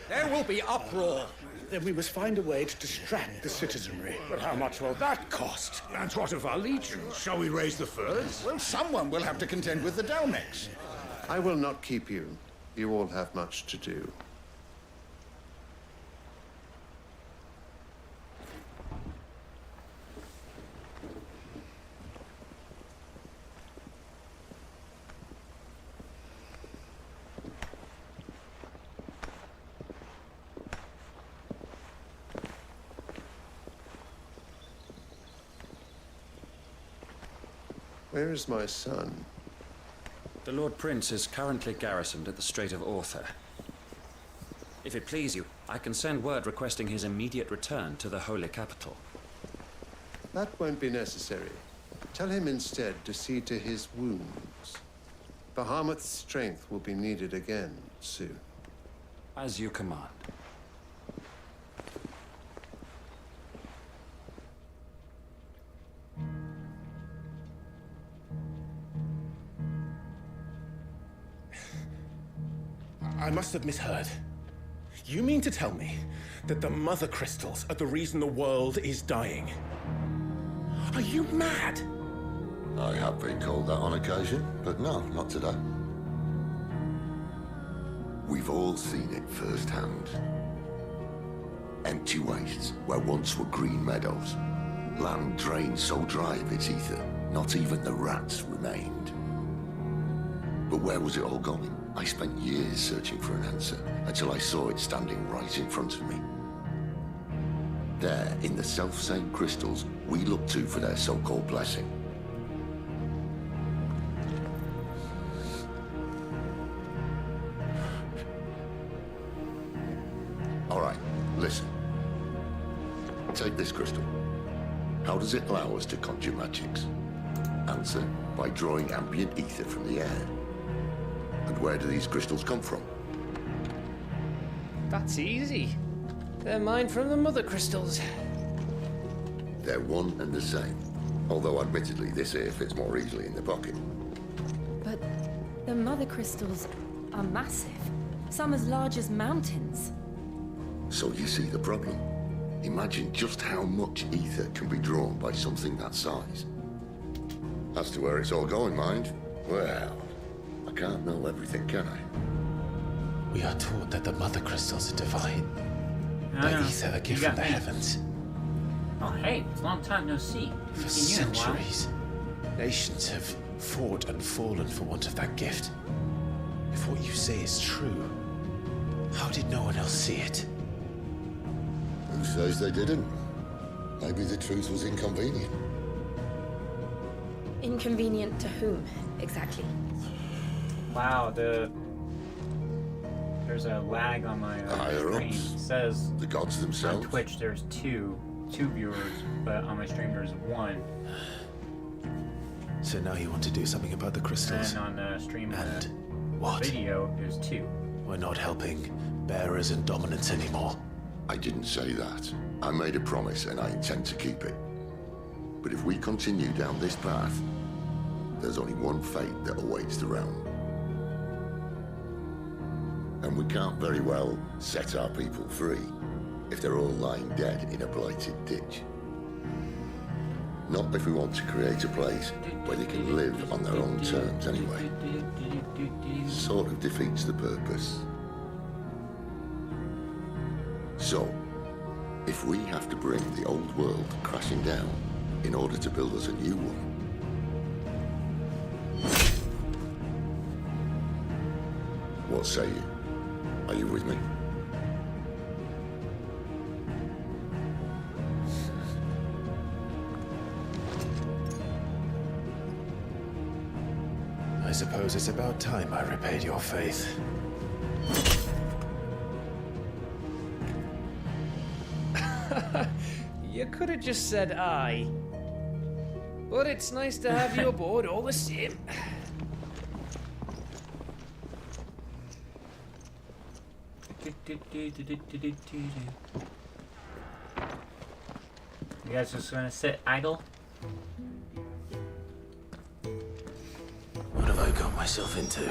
There will be uproar. Then we must find a way to distract the citizenry. But how much will that cost? And what of our legions? Shall we raise the furs? Well, someone will have to contend with the Dalmex. I will not keep you. You all have much to do. Where is my son? The Lord Prince is currently garrisoned at the Strait of Arthur. If it please you, I can send word requesting his immediate return to the Holy Capital. That won't be necessary. Tell him instead to see to his wounds. Bahamut's strength will be needed again soon. As you command. I must have misheard. You mean to tell me that the Mother Crystals are the reason the world is dying? Are you mad? I have been called that on occasion, but no, not today. We've all seen it firsthand. Empty wastes where once were green meadows. Land drained so dry of its ether, not even the rats remained. But where was it all going? I spent years searching for an answer, until I saw it standing right in front of me. There, in the self-same crystals we look to for their so-called blessing. All right, listen. Take this crystal. How does it allow us to conjure magics? Answer, by drawing ambient ether from the air. And where do these crystals come from? That's easy. They're mine from the Mother Crystals. They're one and the same. Although admittedly, this here fits more easily in the pocket. But the Mother Crystals are massive. Some as large as mountains. So you see the problem. Imagine just how much ether can be drawn by something that size. As to where it's all going, mind, well, I can't know everything, can I? We are taught that the Mother Crystals are divine. The ether a gift from the heavens. Oh, hey, it's a long time no see. For centuries, nations have fought and fallen for want of that gift. If what you say is true, how did no one else see it? Who says they didn't? Maybe the truth was inconvenient. Inconvenient to whom, exactly? Wow, there's a lag on my screen. It says the gods themselves. On Twitch there's two viewers, but on my stream there's one. So now you want to do something about the crystals? And on the stream and what? Video there's two. We're not helping bearers and dominants anymore. I didn't say that. I made a promise and I intend to keep it. But if we continue down this path, there's only one fate that awaits the realm. And we can't very well set our people free if they're all lying dead in a blighted ditch. Not if we want to create a place where they can live on their own terms anyway. Sort of defeats the purpose. So, if we have to bring the old world crashing down, in order to build us a new one. What say you? Are you with me? I suppose it's about time I repaid your faith. You could have just said aye. But it's nice to have you aboard all the same. You guys just gonna sit idle? What have I got myself into?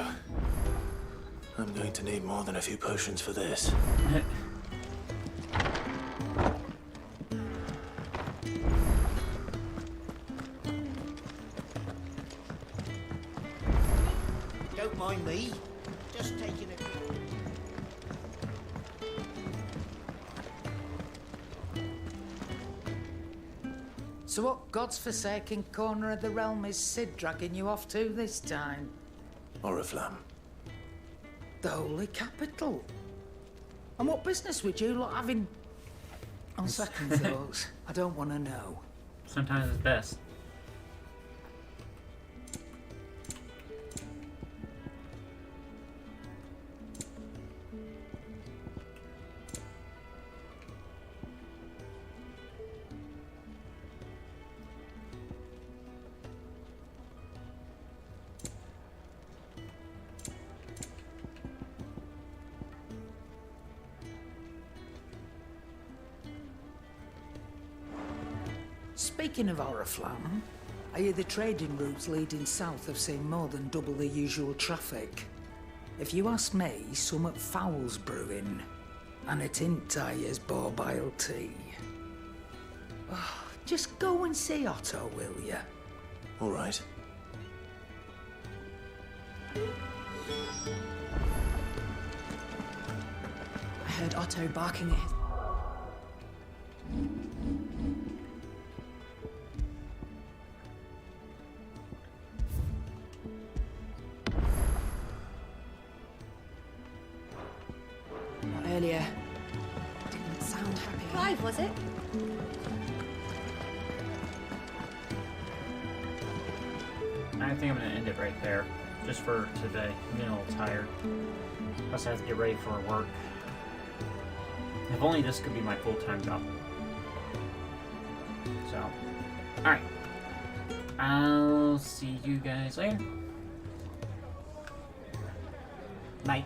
I'm going to need more than a few potions for this. Don't mind me. Just taking it. So what God's forsaken corner of the realm is Sid dragging you off to this time? Oriflamme. The holy capital. And what business would you lot having? On second thoughts, I don't want to know. Sometimes it's best. Speaking of Oriflamme, I hear the trading routes leading south have seen more than double the usual traffic. If you ask me, somewhat foul's brewing. And it ain't Tyre's borbile tea. Oh, just go and see Otto, will you? All right. I heard Otto barking at his... Earlier. Didn't sound happy. Clive, was it? I think I'm gonna end it right there, just for today. I'm getting a little tired. Plus I have to get ready for work. If only this could be my full-time job. So, alright. I'll see you guys later. Bye.